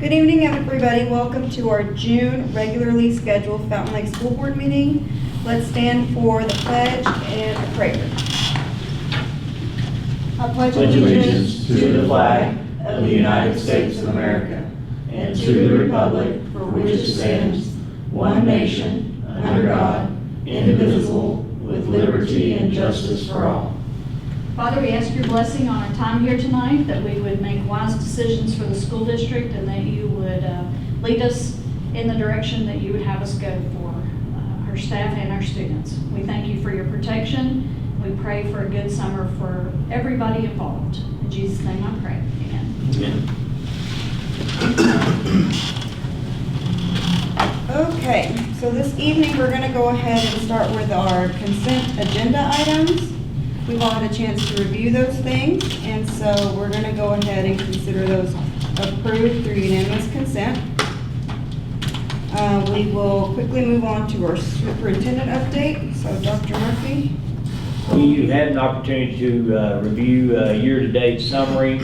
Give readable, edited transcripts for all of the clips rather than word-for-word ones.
Good evening, everybody. Welcome to our June regularly scheduled Fountain Lake School Board meeting. Let's stand for the pledge and a prayer. I pledge allegiance to the flag of the United States of America and to the republic for which it stands, one nation, under God, indivisible, with liberty and justice for all. Father, we ask your blessing on our time here tonight, that we would make wise decisions for the school district, and that you would lead us in the direction that you would have us go for our staff and our students. We thank you for your protection. We pray for a good summer for everybody involved. In Jesus' name I pray. Amen. Okay, so this evening we're going to go ahead and start with our consent agenda items. We've all had a chance to review those things, and so we're going to go ahead and consider those approved through unanimous consent. We will quickly move on to our superintendent update. So Dr. Murphy. You had an opportunity to review a year-to-date summary.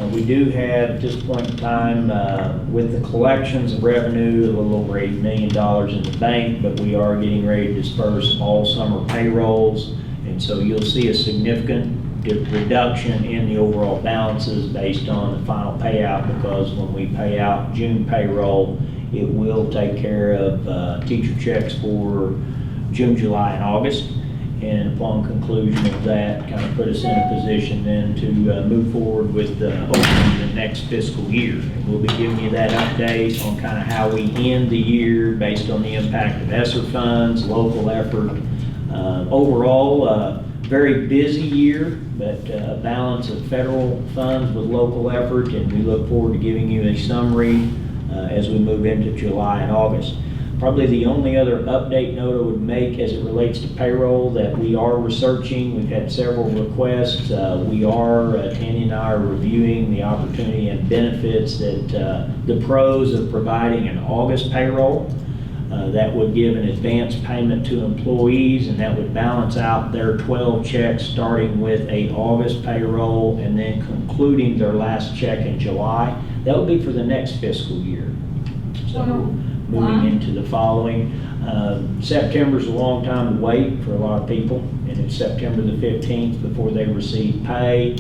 We do have, at this point in time, with the collections of revenue, a little over $8 million in the bank, but we are getting ready to disperse all summer payrolls. And so you'll see a significant reduction in the overall balances based on the final payout, because when we pay out June payroll, it will take care of teacher checks for June, July, and August. And upon conclusion of that, kind of put us in a position then to move forward with opening the next fiscal year. And we'll be giving you that update on kind of how we end the year based on the impact of ESSER funds, local effort. Overall, very busy year, but a balance of federal funds with local effort, and we look forward to giving you a summary as we move into July and August. Probably the only other update note I would make as it relates to payroll that we are researching. We've had several requests. Tanny and I are reviewing the opportunity and benefits that the pros of providing an August payroll. That would give an advance payment to employees, and that would balance out their 12 checks starting with a August payroll and then concluding their last check in July. That would be for the next fiscal year. So moving into the following. September's a long time to wait for a lot of people, and it's September the 15th before they receive pay.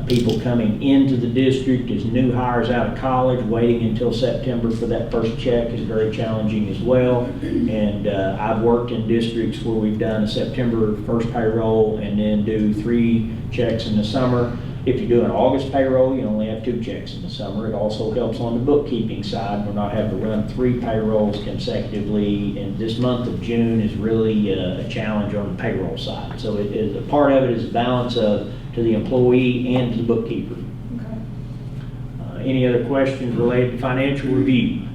People coming into the district as new hires out of college, waiting until September for that first check is very challenging as well. And I've worked in districts where we've done a September first payroll and then do 3 checks in the summer. If you do an August payroll, you only have 2 checks in the summer. It also helps on the bookkeeping side. We're not having to run 3 payrolls consecutively, and this month of June is really a challenge on the payroll side. So it is, a part of it is a balance of to the employee and to the bookkeeper. Okay. Any other questions related to financial review?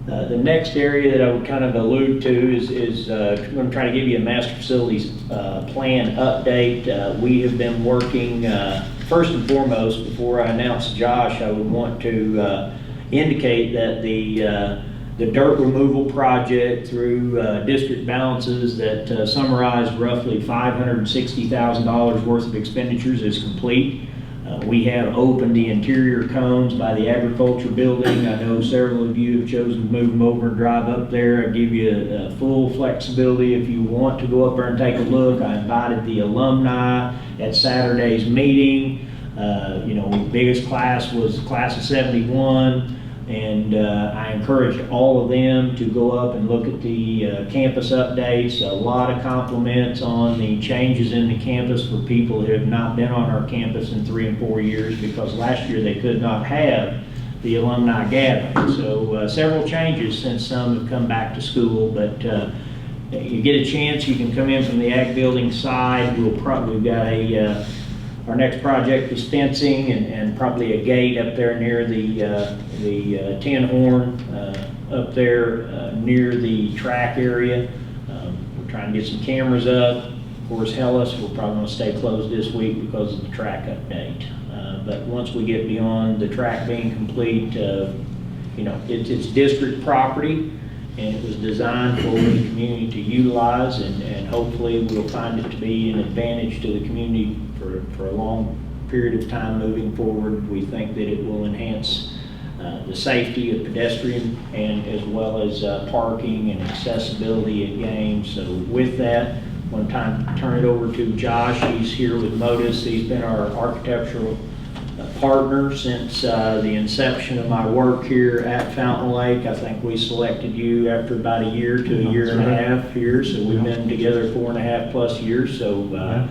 The next area that I would kind of allude to is I'm going to try to give you a master facilities plan update. We have been working, first and foremost, before I announce Josh, I would want to indicate that the dirt removal project through district balances that summarized roughly $560,000 worth of expenditures is complete. We have opened the interior cones by the agriculture building. I know several of you have chosen to move them over and drive up there. I give you full flexibility if you want to go up there and take a look. I invited the alumni at Saturday's meeting. The biggest class was the class of 71. And I encourage all of them to go up and look at the campus updates. A lot of compliments on the changes in the campus for people who have not been on our campus in 3 and 4 years, because last year they could not have the alumni gathering. So several changes since some have come back to school, but you get a chance, you can come in from the ag building side. We've got our next project is fencing and probably a gate up there near the tin horn up there near the track area. We're trying to get some cameras up. Of course, Hellas, we're probably going to stay closed this week because of the track update. But once we get beyond the track being complete, it's district property, and it was designed for the community to utilize, and hopefully we'll find it to be an advantage to the community for a long period of time moving forward. We think that it will enhance the safety of pedestrian and as well as parking and accessibility at games. So with that, one time turn it over to Josh. He's here with Modus. He's been our architectural partner since the inception of my work here at Fountain Lake. I think we selected you after about a year to a year and a half here, so we've been together 4.5+ years. So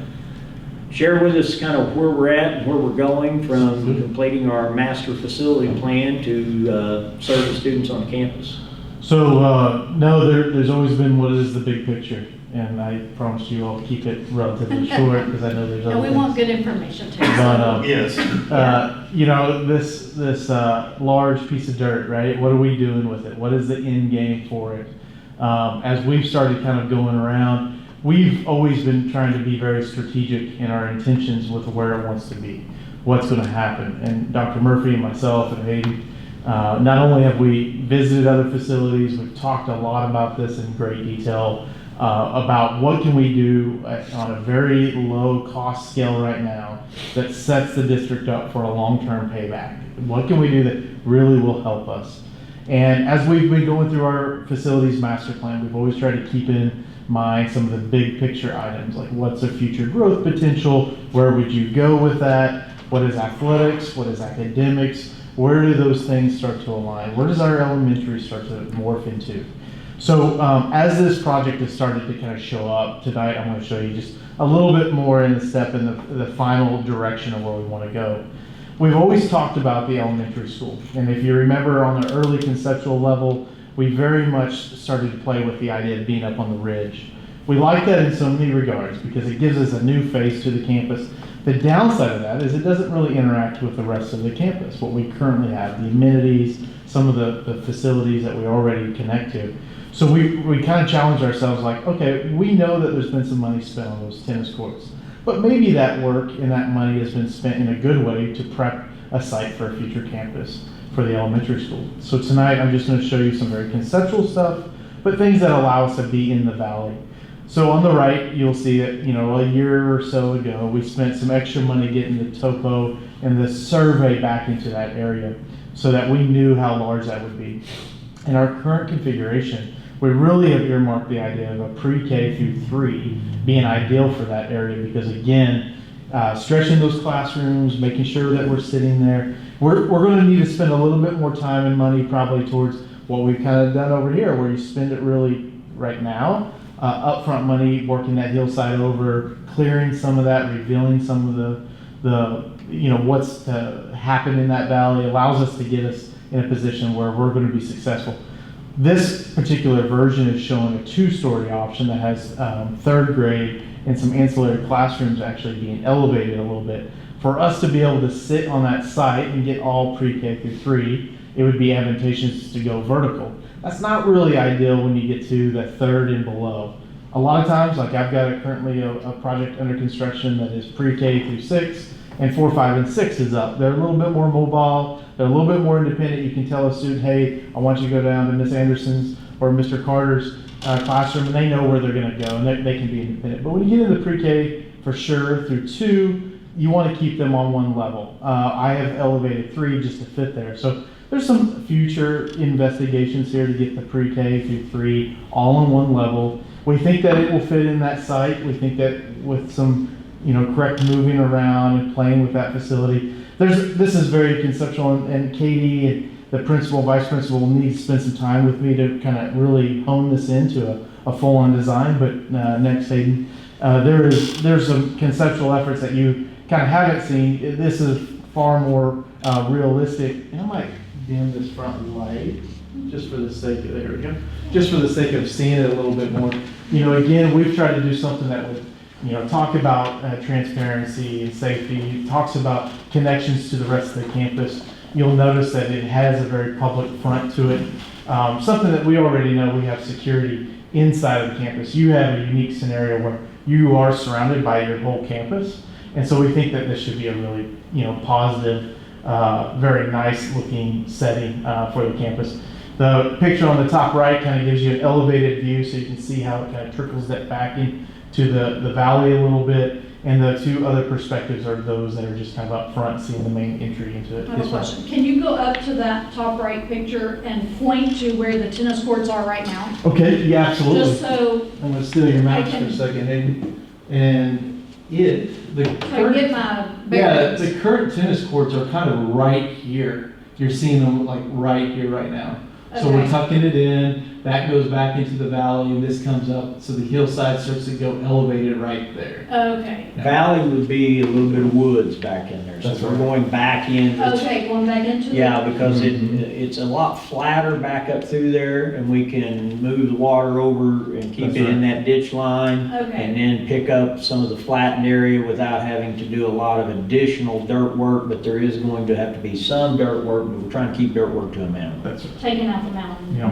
share with us kind of where we're at and where we're going from completing our master facility plan to serve the students on campus. So, no, there's always been what is the big picture, and I promise you I'll keep it relatively short because I know there's other And we things. want good information too. But, Yes. you know, this large piece of dirt, right? What are we doing with it? What is the end game for it? As we've started kind of going around, we've always been trying to be very strategic in our intentions with where it wants to be, what's going to happen. And Dr. Murphy and myself and Hayden, not only have we visited other facilities, we've talked a lot about this in great detail, about what can we do on a very low cost scale right now that sets the district up for a long-term payback. What can we do that really will help us? And as we've been going through our facilities master plan, we've always tried to keep in mind some of the big picture items, like what's the future growth potential, where would you go with that, what is athletics, what is academics, where do those things start to align, where does our elementary start to morph into? So as this project has started to kind of show up tonight, I'm going to show you just a little bit more in the step in the final direction of where we want to go. We've always talked about the elementary school, and if you remember on the early conceptual level, we very much started to play with the idea of being up on the ridge. We like that in so many regards because it gives us a new face to the campus. The downside of that is it doesn't really interact with the rest of the campus, what we currently have, the amenities, some of the facilities that we already connect to. So we kind of challenge ourselves like, okay, we know that there's been some money spent on those tennis courts, but maybe that work and that money has been spent in a good way to prep a site for a future campus for the elementary school. So tonight I'm just going to show you some very conceptual stuff, but things that allow us to be in the valley. So on the right, you'll see that, you know, a year or so ago, we spent some extra money getting the topo and the survey back into that area so that we knew how large that would be. In our current configuration, we really have earmarked the idea of a pre-K through 3 being ideal for that area because, again, stretching those classrooms, making sure that we're sitting there. We're going to need to spend a little bit more time and money probably towards what we've kind of done over here, where you spend it really right now, upfront money, working that hillside over, clearing some of that, revealing some of the you know, what's to happen in that valley, allows us to get us in a position where we're going to be successful. This particular version is showing a 2-story option that has 3rd grade and some ancillary classrooms actually being elevated a little bit. For us to be able to sit on that site and get all pre-K through 3, it would be advantageous to go vertical. That's not really ideal when you get to the 3rd and below. A lot of times, like I've got currently a project under construction that is pre-K through 6, and 4, 5, and 6 is up. They're a little bit more mobile. They're a little bit more independent. You can tell a student, hey, I want you to go down to Miss Anderson's or Mr. Carter's classroom, and they know where they're going to go, and they can be independent. But when you get into pre-K, for sure, through 2, you want to keep them on one level. I have elevated 3 just to fit there. So there's some future investigations here to get the pre-K through 3 all on one level. We think that it will fit in that site. We think that with some, you know, correct moving around and playing with that facility. This is very conceptual, and Katie and the principal, vice principal will need to spend some time with me to kind of really hone this into a full-on design. But next, Hayden, there's some conceptual efforts that you kind of haven't seen. This is far more realistic. And I might dim this front light just for the sake of, there we go, just for the sake of seeing it a little bit more. You know, again, we've tried to do something that would, you know, talk about transparency and safety. It talks about connections to the rest of the campus. You'll notice that it has a very public front to it. Something that we already know, we have security inside of the campus. You have a unique scenario where you are surrounded by your whole campus. And so we think that this should be a really, you know, positive, very nice looking setting for the campus. The picture on the top right kind of gives you an elevated view so you can see how it kind of trickles that back into the valley a little bit. And the two other perspectives are those that are just kind of up front, seeing the main entry into it. I have a question. Can you go up to that top right picture and point to where the tennis courts are right now? Okay, yeah, absolutely. Just so I'm gonna steal your mouse I for can- a second, and the I can current, get my yeah, bearings. the current tennis courts are kind of right here. You're seeing them like right here, right now. So we're Okay. tucking it in, that goes back into the valley, and this comes up, so the hillside starts to go elevated right there. Okay. Valley would be a little bit of woods back in there, so That's we're right. going back in. Okay, going back into the. Yeah, because it's a lot flatter back up through there, and we can move the water over and keep That's it in right. that ditch line. Okay. And then pick up some of the flattened area without having to do a lot of additional dirt work, but there is going to have to be some dirt work, but we're trying to keep dirt work to a minimum. That's right. Taking out the mountain. Yeah.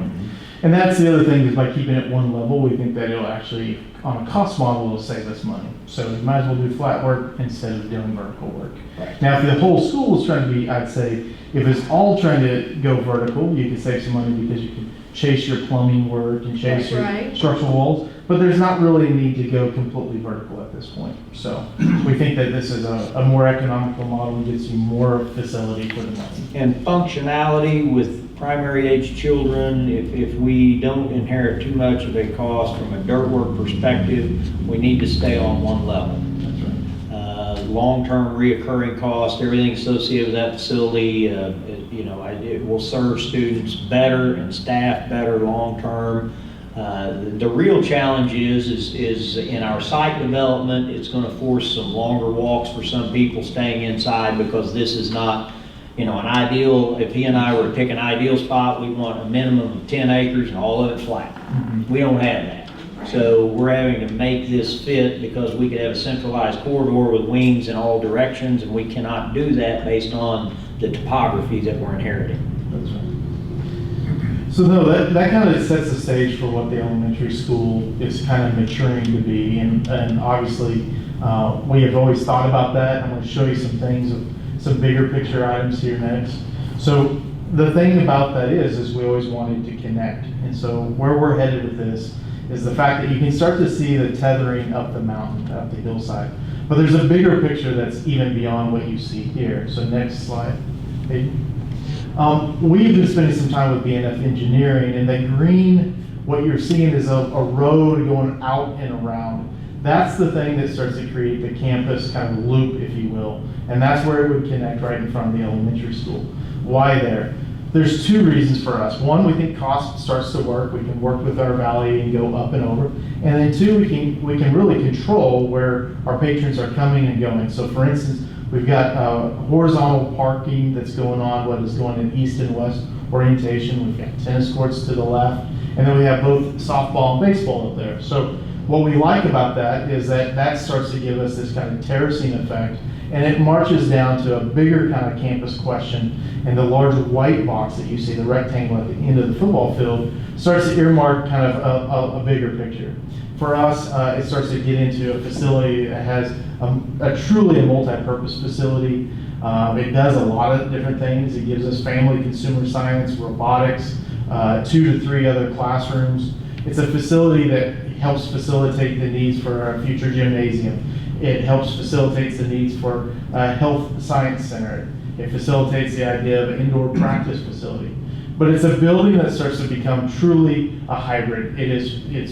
And that's the other thing, is by keeping it one level, we think that it'll actually, on a cost model, it'll save us money. So you might as well do flat work instead of doing vertical work. Right. Now, if the whole school is trying to be, I'd say, if it's all trying to go vertical, you can save some money because you can chase your plumbing work and chase your Right. structural walls. But there's not really a need to go completely vertical at this point. So we think that this is a more economical model and gets you more facility for the money. And functionality with primary age children, if we don't inherit too much of a cost from a dirt work perspective, we need to stay on one level. That's right. Long-term reoccurring cost, everything associated with that facility, it will serve students better and staff better long-term. The real challenge is in our site development, it's going to force some longer walks for some people staying inside, because this is not, an ideal. If he and I were to pick an ideal spot, we want a minimum of 10 acres and all of it flat. We don't have that. So we're having to make this fit, because we could have a centralized corridor with wings in all directions, and we cannot do that based on the topography that we're inheriting. That's right. So no, that kind of sets the stage for what the elementary school is kind of maturing to be, and obviously we have always thought about that. I'm going to show you some things, some bigger picture items here next. So the thing about that is we always wanted to connect, and so where we're headed with this is the fact that you can start to see the tethering up the mountain, up the hillside. But there's a bigger picture that's even beyond what you see here. So next slide. We've been spending some time with BNF Engineering, and the green, what you're seeing is a road going out and around. That's the thing that starts to create the campus kind of loop, if you will. And that's where it would connect right in front of the elementary school. Why there? There's two reasons for us. One, we think cost starts to work. We can work with our valley and go up and over. And then two, we can really control where our patrons are coming and going. So for instance, we've got horizontal parking that's going on, what is going in east and west orientation. We've got tennis courts to the left. And then we have both softball and baseball up there. So what we like about that is that starts to give us this kind of terracing effect. And it marches down to a bigger kind of campus question, and the large white box that you see, the rectangle at the end of the football field, starts to earmark kind of a bigger picture. For us, it starts to get into a facility that has a truly a multi-purpose facility. It does a lot of different things. It gives us family consumer science, robotics, 2 to 3 other classrooms. It's a facility that helps facilitate the needs for our future gymnasium. It helps facilitate the needs for a health science center. It facilitates the idea of an indoor practice facility. But it's a building that starts to become truly a hybrid. It's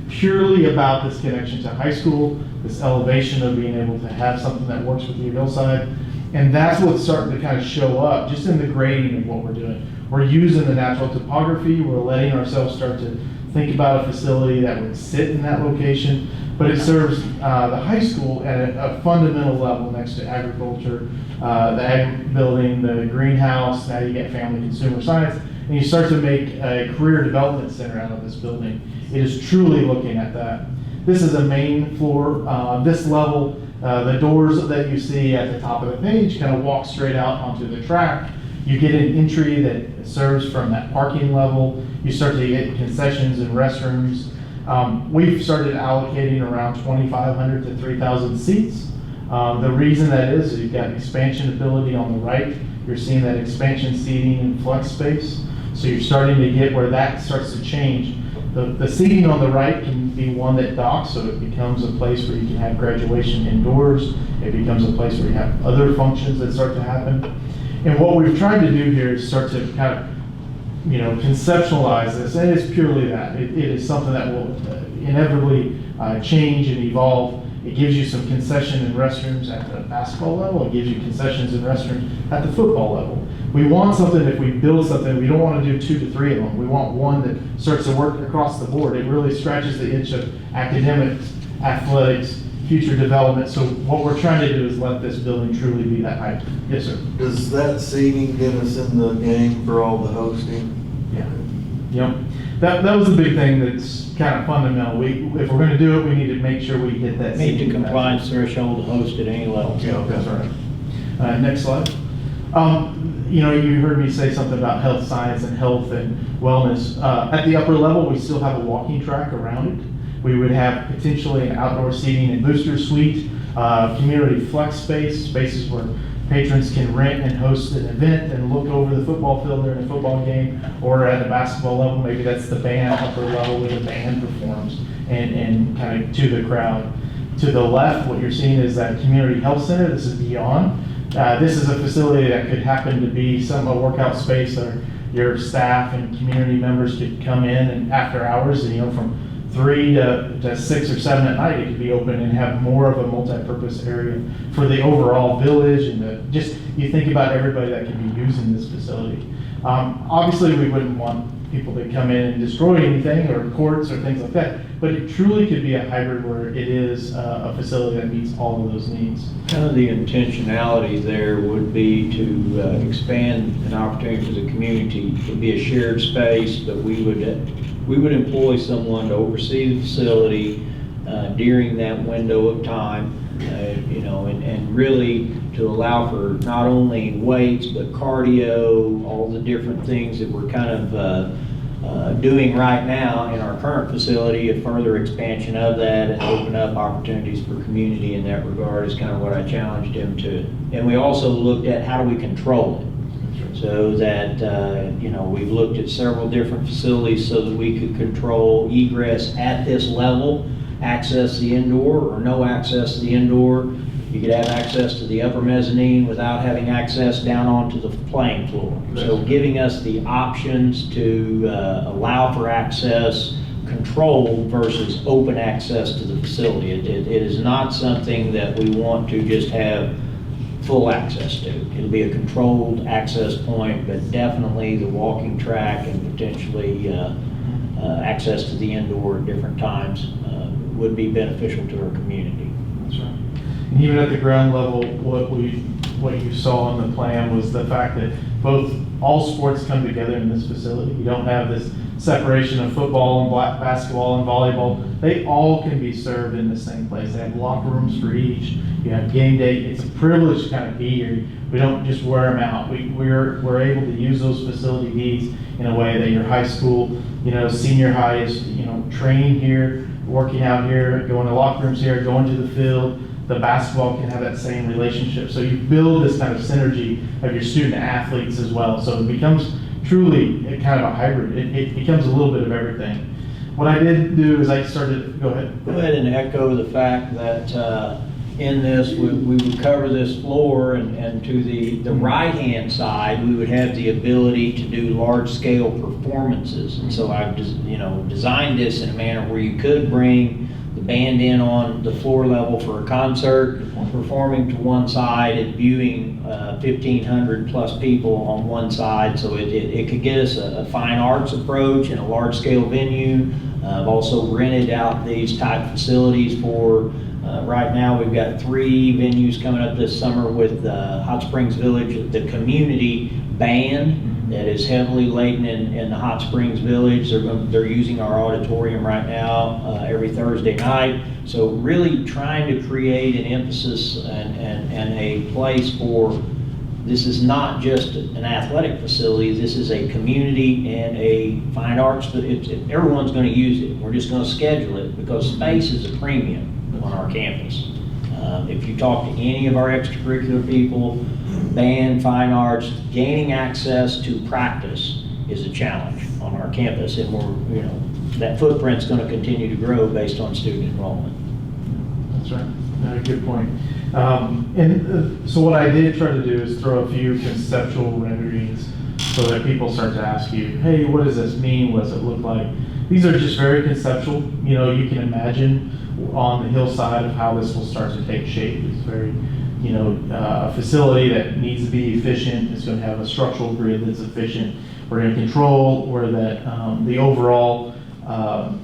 purely about this connection to high school, this elevation of being able to have something that works with the hillside. And that's what's starting to kind of show up just in the grading of what we're doing. We're using the natural topography. We're letting ourselves start to think about a facility that would sit in that location, but it serves the high school at a fundamental level next to agriculture, the ag building, the greenhouse. Now you get family consumer science, and you start to make a career development center out of this building. It is truly looking at that. This is a main floor. This level, the doors that you see at the top of the page kind of walk straight out onto the track. You get an entry that serves from that parking level. You start to get concessions and restrooms. We've started allocating around 2,500 to 3,000 seats. The reason that is you've got expansion ability on the right. You're seeing that expansion seating and flex space. So you're starting to get where that starts to change. The seating on the right can be one that docks, so it becomes a place where you can have graduation indoors. It becomes a place where you have other functions that start to happen. And what we've tried to do here is start to kind of, conceptualize this, and it's purely that. It is something that will inevitably change and evolve. It gives you some concession in restrooms at the basketball level. It gives you concessions in restrooms at the football level. We want something, if we build something, we don't want to do 2 to 3 of them. We want one that starts to work across the board. It really scratches the itch of academics, athletics, future development. So what we're trying to do is let this building truly be that height. Yes, sir. Does that seating get us in the game for all the hosting? Yeah. Yep. That was the big thing that's kind of fundamental. If we're going to do it, we need to make sure we hit that. Meet the seating compliance threshold to host at any level. Yeah, that's right. Next slide. You heard me say something about health science and health and wellness. At the upper level, we still have a walking track around it. We would have potentially an outdoor seating and booster suite, community flex spaces where patrons can rent and host an event and look over the football field during a football game, or at a basketball level, maybe that's the band upper level where the band performs and kind of to the crowd. To the left, what you're seeing is that community health center. This is beyond. This is a facility that could happen to be a workout space or your staff and community members could come in and after hours, and from 3 to 6 or 7 at night, it could be open and have more of a multi-purpose area for the overall village and you think about everybody that can be using this facility. Obviously, we wouldn't want people to come in and destroy anything or courts or things like that, but it truly could be a hybrid where it is a facility that meets all of those needs. Kind of the intentionality there would be to expand an opportunity for the community to be a shared space, but we would employ someone to oversee the facility during that window of time, and really to allow for not only weights, but cardio, all the different things that we're kind of doing right now in our current facility. A further expansion of that and open up opportunities for community in that regard is kind of what I challenged him to. And we also looked at how do we control it, so that we've looked at several different facilities so that we could control egress at this level, access the indoor or no access to the indoor. You could have access to the upper mezzanine without having access down onto the playing floor. So giving us the options to allow for access control versus open access to the facility. It is not something that we want to just have full access to. It'll be a controlled access point, but definitely the walking track and potentially access to the indoor at different times would be beneficial to our community. That's right. And even at the ground level, what you saw in the plan was the fact that all sports come together in this facility. You don't have this separation of football and basketball and volleyball. They all can be served in the same place. They have locker rooms for each. You have game day. It's a privilege to kind of be here. We don't just wear them out. We're able to use those facility needs in a way that your high school, senior high is, training here, working out here, going to locker rooms here, going to the field. The basketball can have that same relationship. So you build this kind of synergy of your student athletes as well. So it becomes truly kind of a hybrid. It becomes a little bit of everything. What I did do is I started, go ahead. Go ahead and echo the fact that in this, we would cover this floor, and to the right-hand side, we would have the ability to do large-scale performances. And so I've designed this in a manner where you could bring the band in on the floor level for a concert, performing to one side and viewing 1,500 plus people on one side. So it could get us a fine arts approach in a large scale venue. I've also rented out these type facilities for, right now we've got 3 venues coming up this summer with Hot Springs Village, the community band that is heavily laden in the Hot Springs Village. They're using our auditorium right now every Thursday night. So really trying to create an emphasis and a place for, this is not just an athletic facility, this is a community and a fine arts, but everyone's going to use it. We're just going to schedule it because space is a premium on our campus. If you talk to any of our extracurricular people, band, fine arts, gaining access to practice is a challenge on our campus, and we're that footprint's going to continue to grow based on student enrollment. That's right. Good point. So what I did try to do is throw a few conceptual renderings so that people start to ask you, hey, what does this mean? What does it look like? These are just very conceptual. You know, you can imagine on the hillside of how this will start to take shape. It's very, a facility that needs to be efficient. It's going to have a structural grid that's efficient. We're going to control where that, the overall, kind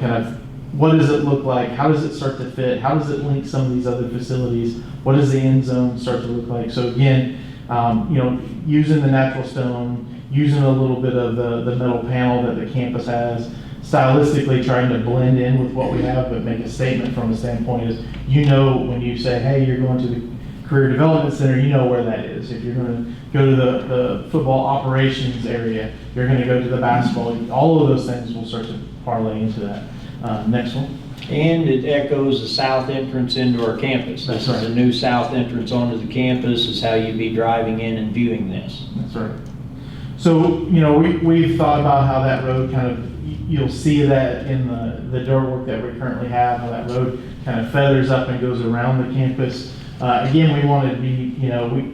of, what does it look like? How does it start to fit? How does it link some of these other facilities? What does the end zone start to look like? So again, using the natural stone, using a little bit of the metal panel that the campus has, stylistically trying to blend in with what we have, but make a statement from a standpoint is, when you say, hey, you're going to the Career Development Center, you know where that is. If you're going to go to the football operations area, you're going to go to the basketball. All of those things will start to parlay into that. Next one. And it echoes the south entrance into our campus. That's This is right. the new south entrance onto the campus, is how you'd be driving in and viewing this. That's right. So, we've thought about how that road kind of, you'll see that in the dirt work that we currently have, how that road kind of feathers up and goes around the campus. Again, we wanted to be,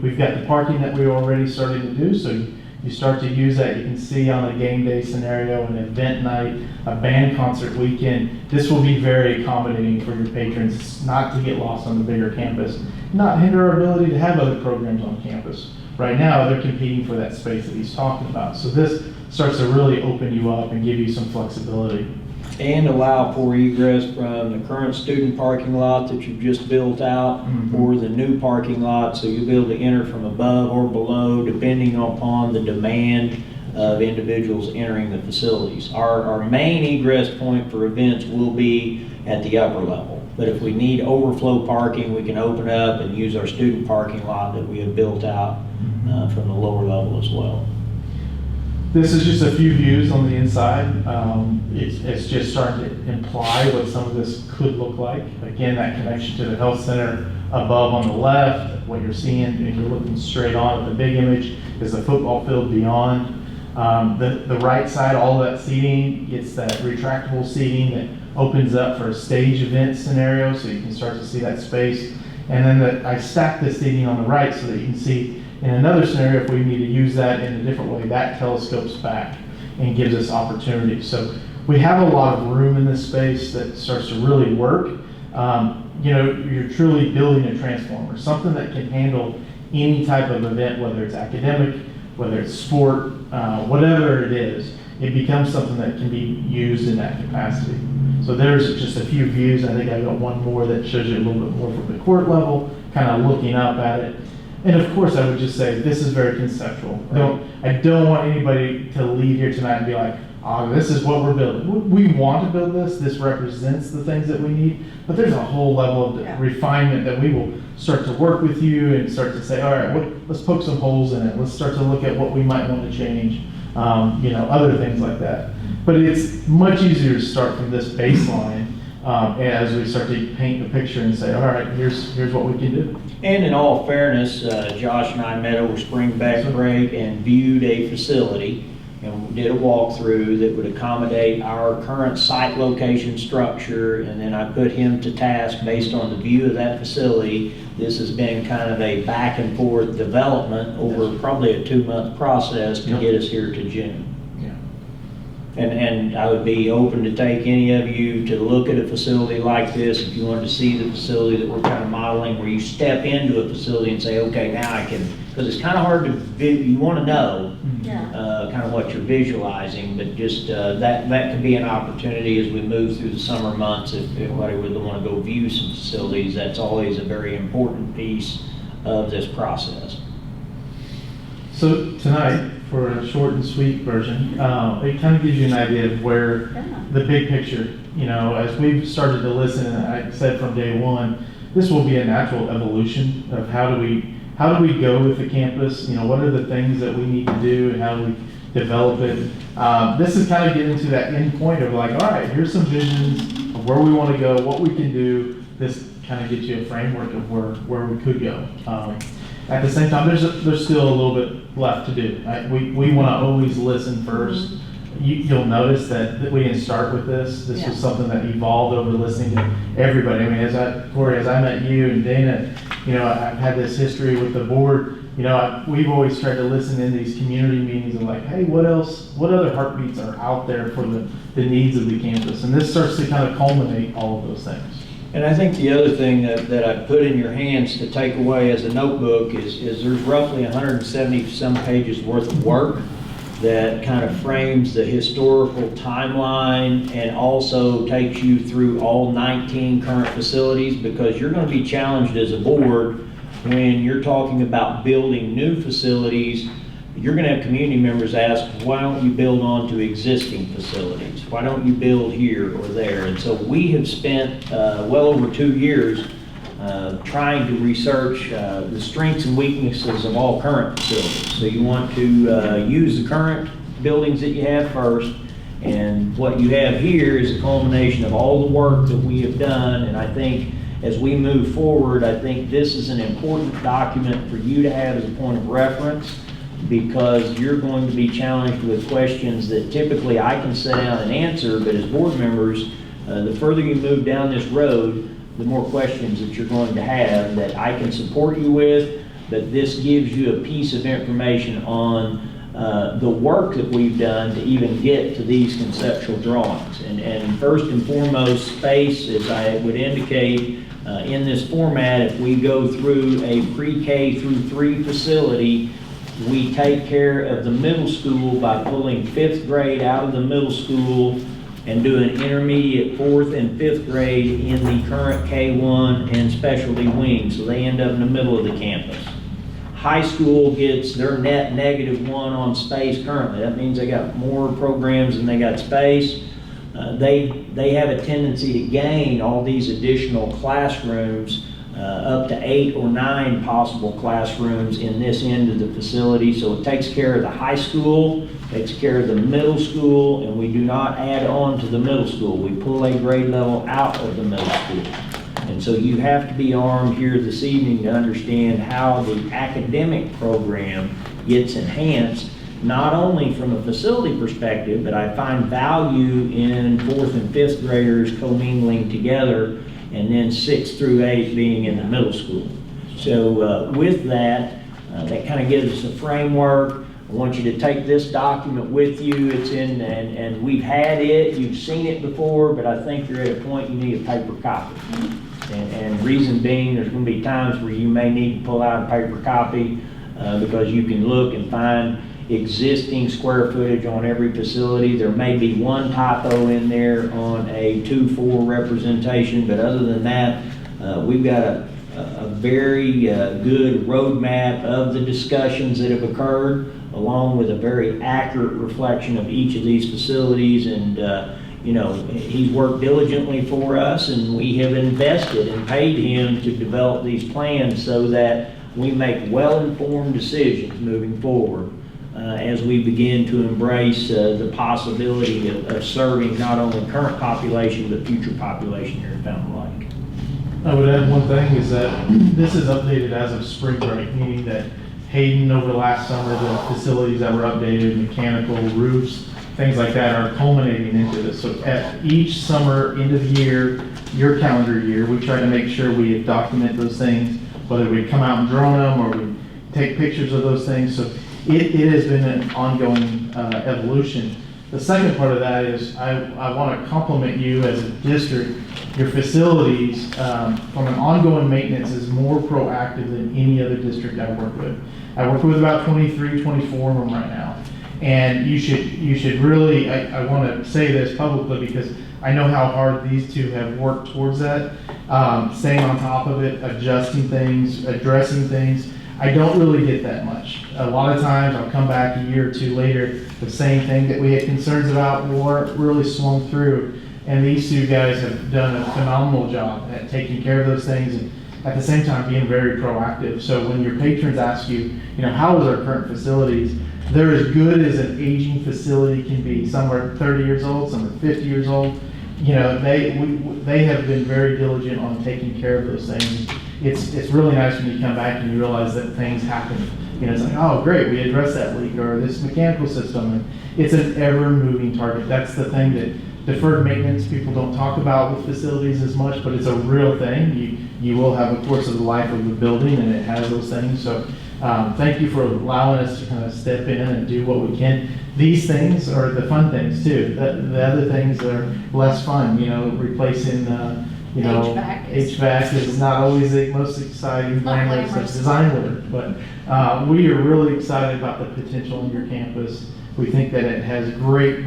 we've got the parking that we already started to do, so you start to use that. You can see on a game day scenario, an event night, a band concert weekend, this will be very accommodating for your patrons, not to get lost on the bigger campus, not hinder our ability to have other programs on campus. Right now, they're competing for that space that he's talking about. So this starts to really open you up and give you some flexibility. And allow for egress from the current student parking lot that you've just built out, or the new parking lot, so you'll be able to enter from above or below depending upon the demand of individuals entering the facilities. Our main egress point for events will be at the upper level, but if we need overflow parking, we can open up and use our student parking lot that we have built out from the lower level as well. This is just a few views on the inside. It's just starting to imply what some of this could look like. Again, that connection to the health center above on the left, what you're seeing, and you're looking straight on at the big image is the football field beyond. The right side, all of that seating, it's that retractable seating that opens up for a stage event scenario, so you can start to see that space. And then I stacked the seating on the right so that you can see in another scenario, if we need to use that in a different way, that telescopes back and gives us opportunities. So we have a lot of room in this space that starts to really work. You're truly building a transformer, something that can handle any type of event, whether it's academic, whether it's sport, whatever it is, it becomes something that can be used in that capacity. So there's just a few views. I think I got one more that shows you a little bit more from the court level, kind of looking up at it. And of course, I would just say this is very conceptual. Right. I don't want anybody to leave here tonight and be like, oh, this is what we're building. We want to build this. This represents the things that we need. But there's a whole level of refinement that we will start to work with you and start to say, all right, let's poke some holes in it. Let's start to look at what we might want to change, other things like that. But it's much easier to start from this baseline as we start to paint the picture and say, all right, here's what we can do. And in all fairness, Josh and I met over spring break and viewed a facility, and we did a walkthrough that would accommodate our current site location structure, and then I put him to task based on the view of that facility. This has been kind of a back and forth development over probably a 2-month process to get us here to June. And I would be open to take any of you to look at a facility like this if you wanted to see the facility that we're kind of modeling, where you step into a facility and say, okay, now I can, because it's kind of hard to, you want to know kind of what you're visualizing, but just that could be an opportunity as we move through the summer months. If anybody would want to go view some facilities, that's always a very important piece of this process. So tonight, for a short and sweet version, it kind of gives you an idea of where the big picture, as we've started to listen, and I said from day one, this will be a natural evolution of how do we go with the campus, what are the things that we need to do and how do we develop it. This is kind of getting to that end point of like, all right, here's some visions of where we want to go, what we can do. This kind of gets you a framework of where we could go. At the same time, there's still a little bit left to do. We want to always listen first you'll notice that we didn't start with this. This Yeah. was something that evolved over listening to everybody. I mean, Corey, as I met you and Dana, I've had this history with the board. We've always tried to listen in these community meetings and like, hey, what other heartbeats are out there for the needs of the campus? And this starts to kind of culminate all of those things. And I think the other thing that I put in your hands to take away as a notebook is there's roughly 170 some pages worth of work that kind of frames the historical timeline and also takes you through all 19 current facilities, because you're going to be challenged as a board when you're talking about building new facilities. You're going to have community members ask, why don't you build onto existing facilities? Why don't you build here or there? And so we have spent well over 2 years trying to research the strengths and weaknesses of all current facilities. So you want to use the current buildings that you have first, and what you have here is a culmination of all the work that we have done. And I think as we move forward, I think this is an important document for you to have as a point of reference, because you're going to be challenged with questions that typically I can sit down and answer, but as board members, the further you move down this road, the more questions that you're going to have that I can support you with. But this gives you a piece of information on the work that we've done to even get to these conceptual drawings. And first and foremost, space, as I would indicate in this format, if we go through a pre-K through 3 facility, we take care of the middle school by pulling 5th grade out of the middle school and doing intermediate 4th and 5th grade in the current K1 and specialty wing, so they end up in the middle of the campus. High school gets their net -1 on space currently. That means they got more programs than they got space. They have a tendency to gain all these additional classrooms, up to 8 or 9 possible classrooms in this end of the facility. So it takes care of the high school, takes care of the middle school, and we do not add on to the middle school. We pull a grade level out of the middle school. And so you have to be armed here this evening to understand how the academic program gets enhanced, not only from a facility perspective, but I find value in 4th and 5th graders commingling together, and then 6th through 8th being in the middle school. So with that, that kind of gives us a framework. I want you to take this document with you. It's in, and we've had it, you've seen it before, but I think you're at a point you need a paper copy. And reason being, there's going to be times where you may need to pull out a paper copy because you can look and find existing square footage on every facility. There may be one typo in there on a 2-4 representation, but other than that, we've got a very good roadmap of the discussions that have occurred, along with a very accurate reflection of each of these facilities. And he's worked diligently for us, and we have invested and paid him to develop these plans so that we make well-informed decisions moving forward as we begin to embrace the possibility of serving not only current population, but future population here in Fountain Lake. I would add one thing is that this is updated as of spring break, meaning that Hayden over the last summer, the facilities that were updated, mechanical, roofs, things like that are culminating into this. So at each summer, end of the year, your calendar year, we try to make sure we document those things, whether we come out and drone them or we take pictures of those things. So it has been an ongoing evolution. The second part of that is I want to compliment you as a district. Your facilities from an ongoing maintenance is more proactive than any other district I've worked with. I work with about 23, 24 of them right now. And you should really, I want to say this publicly because I know how hard these two have worked towards that, staying on top of it, adjusting things, addressing things. I don't really get that much. A lot of times I'll come back a year or two later, the same thing that we had concerns about weren't really swung through. And these two guys have done a phenomenal job at taking care of those things and at the same time being very proactive. So when your patrons ask you, how is our current facilities, they're as good as an aging facility can be. Some are 30 years old, some are 50 years old. They have been very diligent on taking care of those things. It's really nice when you come back and you realize that things happen You know, it's like, oh, great, we addressed that leak, or this mechanical system, and it's an ever-moving target. That's the thing that deferred maintenance, people don't talk about with facilities as much, but it's a real thing. You will have a course of the life of the building, and it has those things. So thank you for allowing us to kind of step in and do what we can. These things are the fun things too. The other things are less fun, you know, replacing, you know, HVAC is not always the most exciting thing, it's a design work, but we are really excited about the potential in your campus. We think that it has great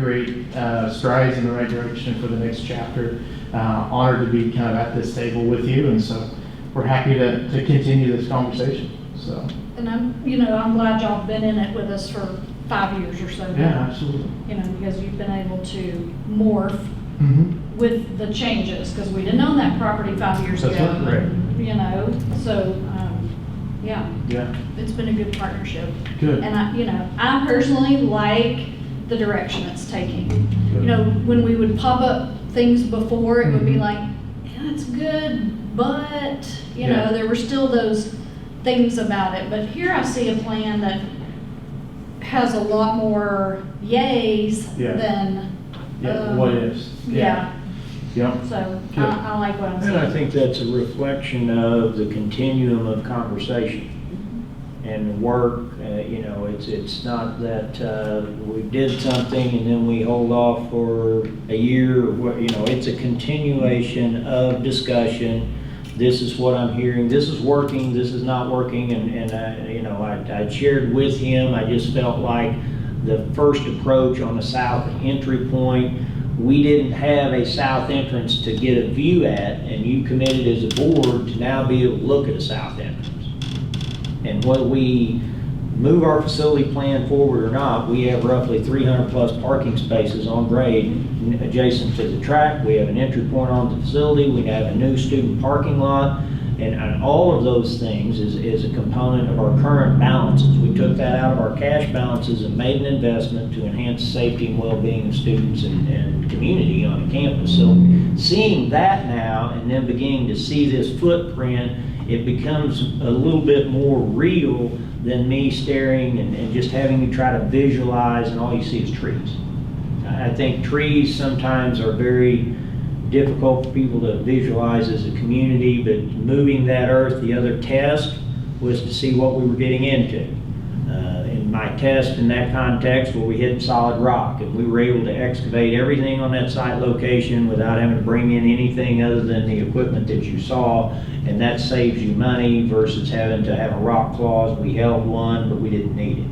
strides in the right direction for the next chapter. Honored to be kind of at this table with you, and so we're happy to continue this conversation. So. And I'm glad y'all have been in it with us for 5 years or so now. Yeah, absolutely. You know, because you've been able to morph with the changes, because we didn't own that property 5 years That's ago. right. You know, so, yeah. It's been a good partnership. Good. And I personally like the direction it's taking. Good. You know, when we would pop up things before, it would be like, yeah, it's good, but, you know, there were still those things about it. But here I see a plan that has a lot more yays than what ifs. Yeah. Yep. So Good. I like what I'm seeing. And I think that's a reflection of the continuum of conversation and work. You know, it's not that we did something and then we hold off for a year. You know, it's a continuation of discussion. This is what I'm hearing. This is working. This is not working. And you know, I shared with him. I just felt like the first approach on the south entry point, we didn't have a south entrance to get a view at, and you committed as a board to now be able to look at a south entrance. And whether we move our facility plan forward or not, we have roughly 300 plus parking spaces on grade adjacent to the track. We have an entry point on the facility. We have a new student parking lot. And all of those things is a component of our current balances. We took that out of our cash balances and made an investment to enhance safety and well-being of students and community on the campus. So seeing that now and then beginning to see this footprint, it becomes a little bit more real than me staring and just having you try to visualize and all you see is trees. I think trees sometimes are very difficult for people to visualize as a community, but moving that earth, the other test was to see what we were getting into. In my test in that context where we hit solid rock and we were able to excavate everything on that site location without having to bring in anything other than the equipment that you saw, and that saves you money versus having to have a rock clause. We held one, but we didn't need it.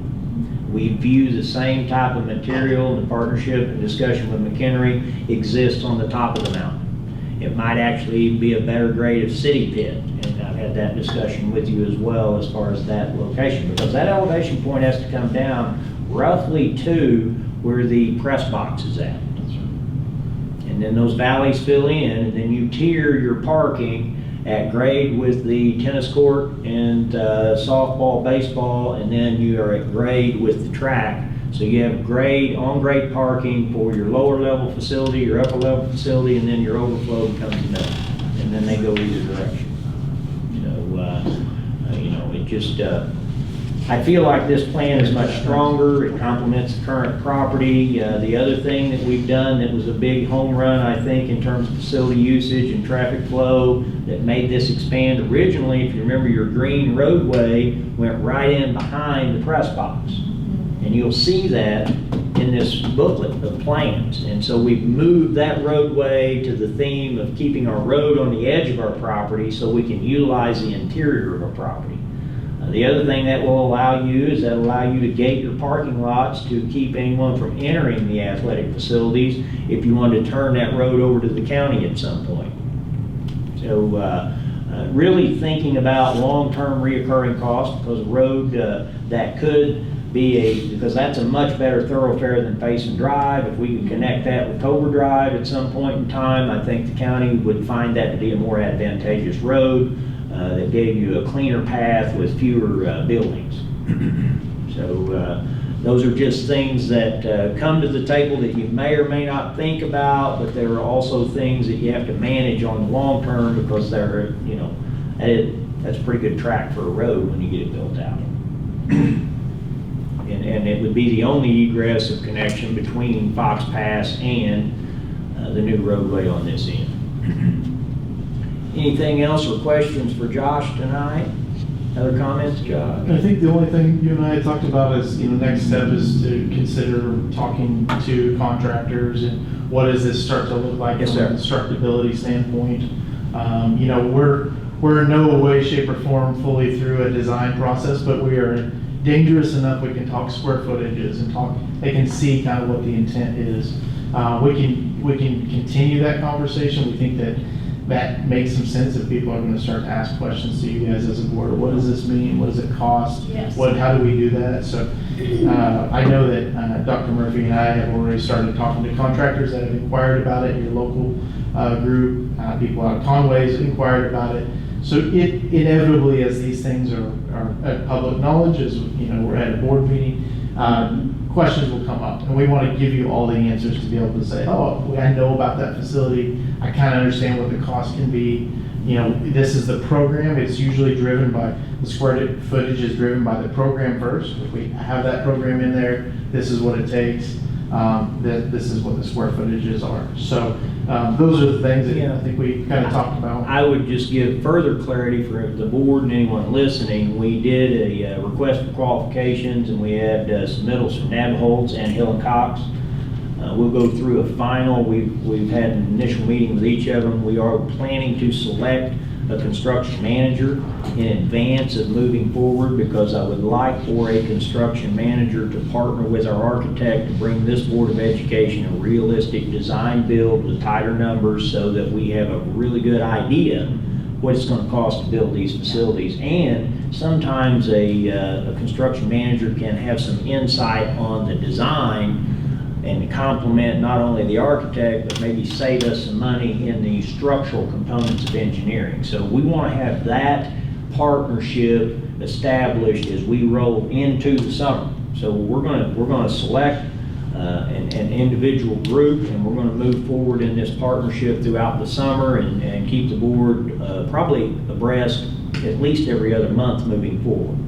We view the same type of material, the partnership and discussion with McHenry exists on the top of the mountain. It might actually be a better grade of city pit, and I've had that discussion with you as well as far as that location, because that elevation point has to come down roughly to where the press box is at. And then those valleys fill in, and then you tier your parking at grade with the tennis court and softball, baseball, and then you are at grade with the track. So you have grade, on-grade parking for your lower level facility, your upper level facility, and then your overflow comes in the middle. And then they go either direction. So, you know, it just, I feel like this plan is much stronger. It complements the current property. The other thing that we've done that was a big home run, I think, in terms of facility usage and traffic flow that made this expand. Originally, if you remember, your green roadway went right in behind the press box. And you'll see that in this booklet of plans. And so we've moved that roadway to the theme of keeping our road on the edge of our property so we can utilize the interior of our property. The other thing that will allow you is that allow you to gate your parking lots to keep anyone from entering the athletic facilities if you want to turn that road over to the county at some point. So really thinking about long-term reoccurring costs, because a road that could be because that's a much better thoroughfare than Payson Drive. If we could connect that with Tober Drive at some point in time, I think the county would find that to be a more advantageous road that gave you a cleaner path with fewer buildings. So those are just things that come to the table that you may or may not think about, but there are also things that you have to manage on the long term because they're, you know, that's a pretty good track for a road when you get it built out. be the only egress of connection between Fox Pass and the new roadway on this end. Anything else or questions for Josh tonight? Other comments, Josh? I think the only thing you and I had talked about is, next step is to consider talking to contractors and what does this start to look like Yes, from a sir. constructability standpoint. We're in no way, shape, or form fully through a design process, but we are dangerous enough we can talk square footages and they can see kind of what the intent is. We can continue that conversation. We think that makes some sense if people are going to start to ask questions to you guys as a board. What does this mean? What does it cost? Yes. How do we do that? So I know that Dr. Murphy and I have already started talking to contractors that have inquired about it, your local group, people out of Conway's inquired about it. So it inevitably, as these things are public knowledge, as we're at a board meeting, questions will come up, and we want to give you all the answers to be able to say, oh, I know about that facility. I kind of understand what the cost can be. This is the program. It's usually driven by, the square footage is driven by the program first. If we have that program in there, this is what it takes. This is what the square footages are. So those are the things that I think we kind of talked about. I would just give further clarity for the board and anyone listening. We did a request for qualifications, and we had submittals from Navajo and Hill and Cox. We'll go through a final. We've had an initial meeting with each of them. We are planning to select a construction manager in advance of moving forward, because I would like for a construction manager to partner with our architect to bring this Board of Education a realistic design build with tighter numbers, so that we have a really good idea what it's going to cost to build these facilities. And sometimes a construction manager can have some insight on the design and complement not only the architect, but maybe save us some money in the structural components of engineering. So we want to have that partnership established as we roll into the summer. So we're going to select an individual group, and we're going to move forward in this partnership throughout the summer, and keep the board probably abreast at least every other month moving forward.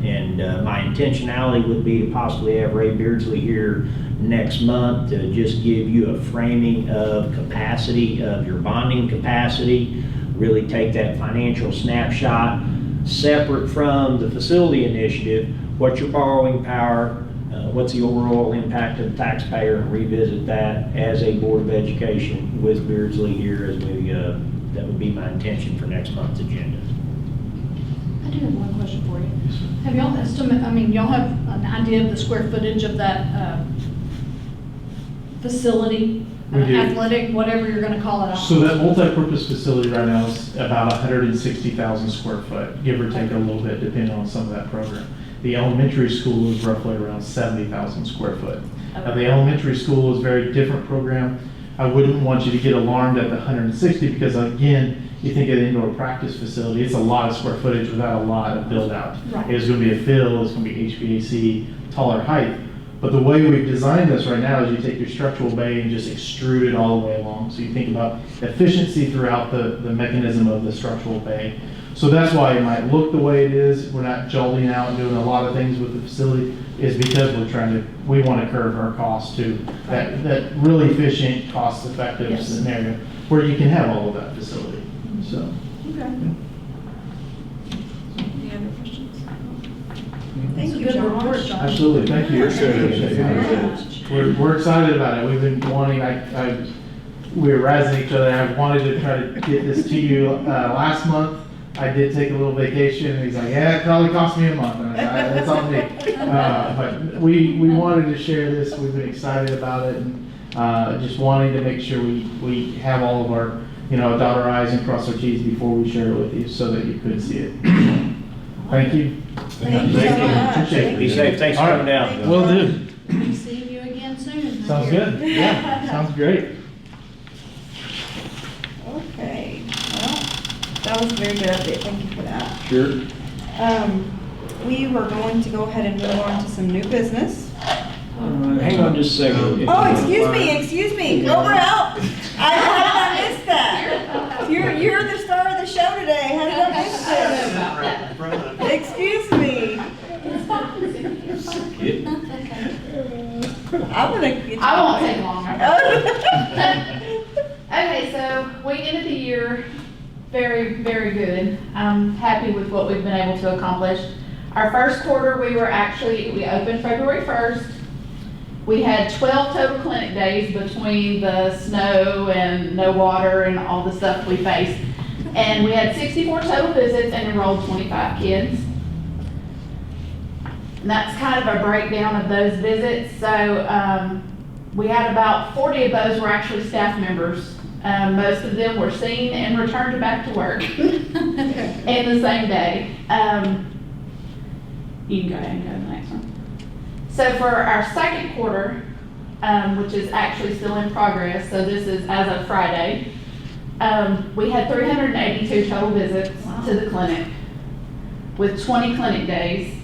And my intentionality would be to possibly have Ray Beardsley here next month to just give you a framing of capacity, of your bonding capacity, really take that financial snapshot, separate from the facility initiative, what's your borrowing power, what's the overall impact of the taxpayer, and revisit that as a Board of Education with Beardsley here as we, that would be my intention for next month's agenda. I do have one question for you. Have y'all y'all have an idea of the square footage of that facility, We do. athletic, whatever you're gonna call it? So that multi-purpose facility right now is about 160,000 square foot, give or take a little bit, depending on some of that program. The elementary school is roughly around 70,000 square foot. Now, the elementary school is a very different program. I wouldn't want you to get alarmed at the 160, because again, you think of the indoor practice facility, it's a lot of square footage without a lot of build out. Right. It's gonna be a fill, it's gonna be HVAC, taller height. But the way we've designed this right now is you take your structural bay and just extrude it all the way along. So you think about efficiency throughout the mechanism of the structural bay. So that's why it might look the way it is. We're not jolting out and doing a lot of things with the facility, is because we want to curve our costs to that really efficient, cost-effective Yes. scenario where you can have all of that facility. So. Okay. Any other questions? It's Thank a you, good report, Josh. Josh. Absolutely, thank you. Very much. We're excited about it. We've been wanting, we were razzing each other. I wanted to try to get this to you last month. I did take a little vacation, and he's like, yeah, it probably cost me a month. And I said, that's on me. But we wanted to share this. We've been excited about it, and just wanting to make sure we have all of our, dot our i's and cross our t's before we share it with you, so that you could see it. Thank you. Thank you so much. Appreciate it. Be safe, thanks for coming down. Will do. We'll see you again soon. Sounds good. Yeah, sounds great. Okay, well, that was a very good update, thank you for that. Sure. We were going to go ahead and move on to some new business. Hang on just a second. Oh, excuse me, Grover out. How did I miss that? You're the star of the show today, how did I miss this? Excuse me. I wanna get you. I won't take long. Okay, so we ended the year very, very good. I'm happy with what we've been able to accomplish. Our first quarter, we opened February 1st. We had 12 total clinic days between the snow and no water and all the stuff we faced. And we had 64 total visits and enrolled 25 kids. And that's kind of a breakdown of those visits. So we had about 40 of those were actually staff members. Most of them were seen and returned back to work in the same day. You can go ahead and go to the next one. So for our second quarter, which is actually still in progress, so this is as of Friday, we had 382 total visits to the clinic with 20 clinic days.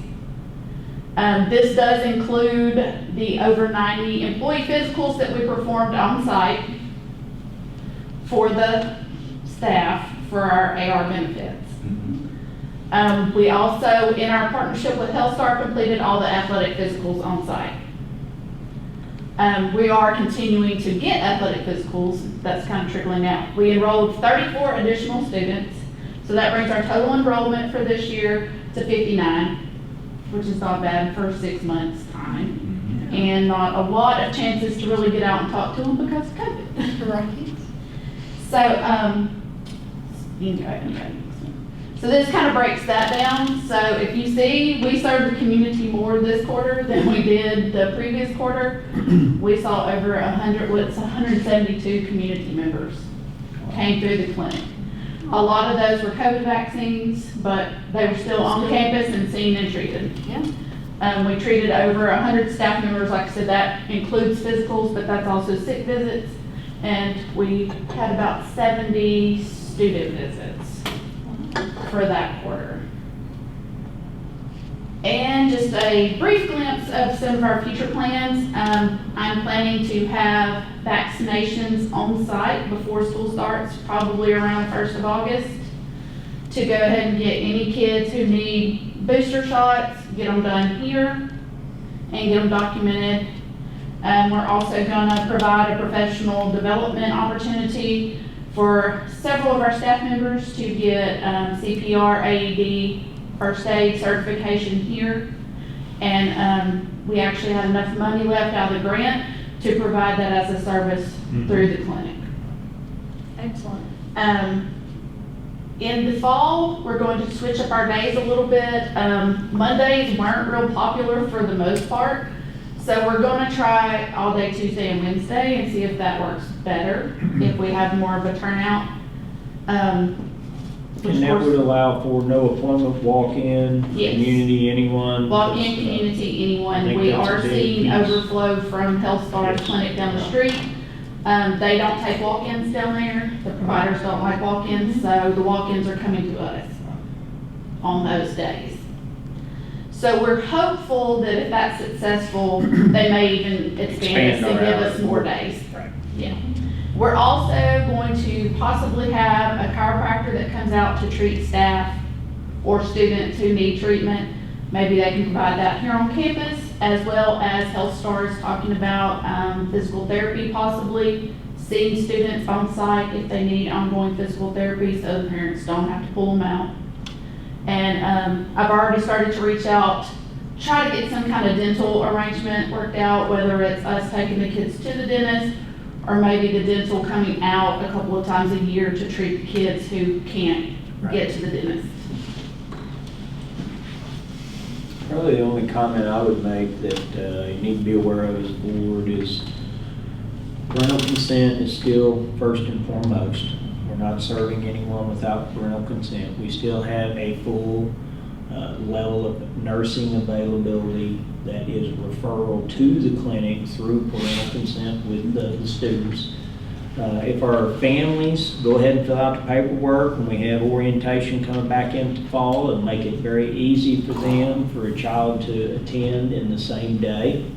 This does include the over 90 employee physicals that we performed on site for the staff for our AR benefits. We also, in our partnership with HealthStar, completed all the athletic physicals on site. We are continuing to get athletic physicals. That's kind of trickling out. We enrolled 34 additional students, so that brings our total enrollment for this year to 59, which is not bad for 6 months' time, and not a lot of chances to really get out and talk to them because of COVID. Right. So, you can go ahead and go. So this kind of breaks that down. So if you see, we served the community more this quarter than we did the previous quarter. We saw over 172 community members came through the clinic. A lot of those were COVID vaccines, but they were still on campus and seen and treated. Yeah. We treated over 100 staff members. Like I said, that includes physicals, but that's also sick visits. And we had about 70 student visits for that quarter. And just a brief glimpse of some of our future plans. I'm planning to have vaccinations on site before school starts, probably around the 1st of August, to go ahead and get any kids who need booster shots, get them done here, and get them documented. We're also gonna provide a professional development opportunity for several of our staff members to get CPR, AED, first aid certification here. And we actually had enough money left out of the grant to provide that as a service through the clinic. Excellent. In the fall, we're going to switch up our days a little bit. Mondays weren't real popular for the most part. So we're going to try all day Tuesday and Wednesday and see if that works better, if we have more of a turnout. And that would allow for no appointment, walk-in, Yes. community, anyone? Walk-in community, I anyone. think We that's a are big seeing piece. overflow from HealthStar's clinic down the street. They don't take walk-ins down there. The providers don't like walk-ins, so the walk-ins are coming to us on those days. So we're hopeful that if that's successful, they may even expand us and give us more days. Right. Yeah. We're also going to possibly have a chiropractor that comes out to treat staff or students who need treatment. Maybe they can provide that here on campus, as well as HealthStar is talking about physical therapy, possibly seeing students on site if they need ongoing physical therapy, so the parents don't have to pull them out. And I've already started to reach out, try to get some kind of dental arrangement worked out, whether it's us taking the kids to the dentist or maybe the dental coming out a couple of times a year to treat the kids who can't get to the dentist. Probably the only comment I would make that you need to be aware of as a board is parental consent is still first and foremost. We're not serving anyone without parental consent. We still have a full level of nursing availability that is referral to the clinic through parental consent with the students. If our families go ahead and fill out the paperwork, and we have orientation coming back into fall, and make it very easy for them, for a child to attend in the same day.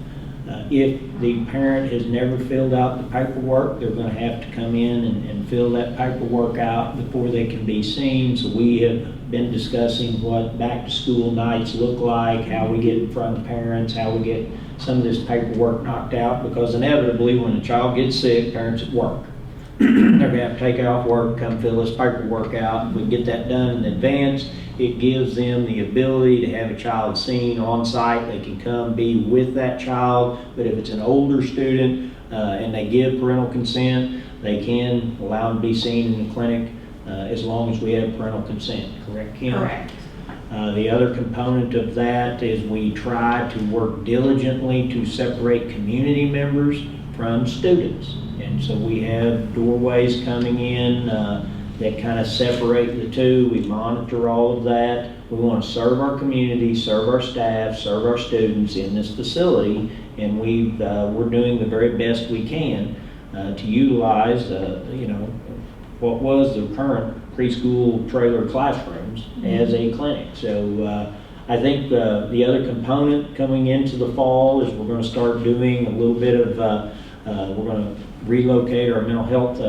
If the parent has never filled out the paperwork, they're going to have to come in and fill that paperwork out before they can be seen. So we have been discussing what back-to-school nights look like, how we get in front of parents, how we get some of this paperwork knocked out, because inevitably, when a child gets sick, parents at work. They're gonna have to take off work, come fill this paperwork out. If we get that done in advance, it gives them the ability to have a child seen on site. They can come be with that child, but if it's an older student and they give parental consent, they can allow them to be seen in the clinic as long as we have parental consent. Correct, Kim? Correct. The other component of that is we try to work diligently to separate community members from students. And so we have doorways coming in that kind of separate the two. We monitor all of that. We want to serve our community, serve our staff, serve our students in this facility, and we're doing the very best we can to utilize, what was the current preschool trailer classrooms as a clinic. So I think the other component coming into the fall is we're going to start doing a little bit of, we're going to relocate our mental health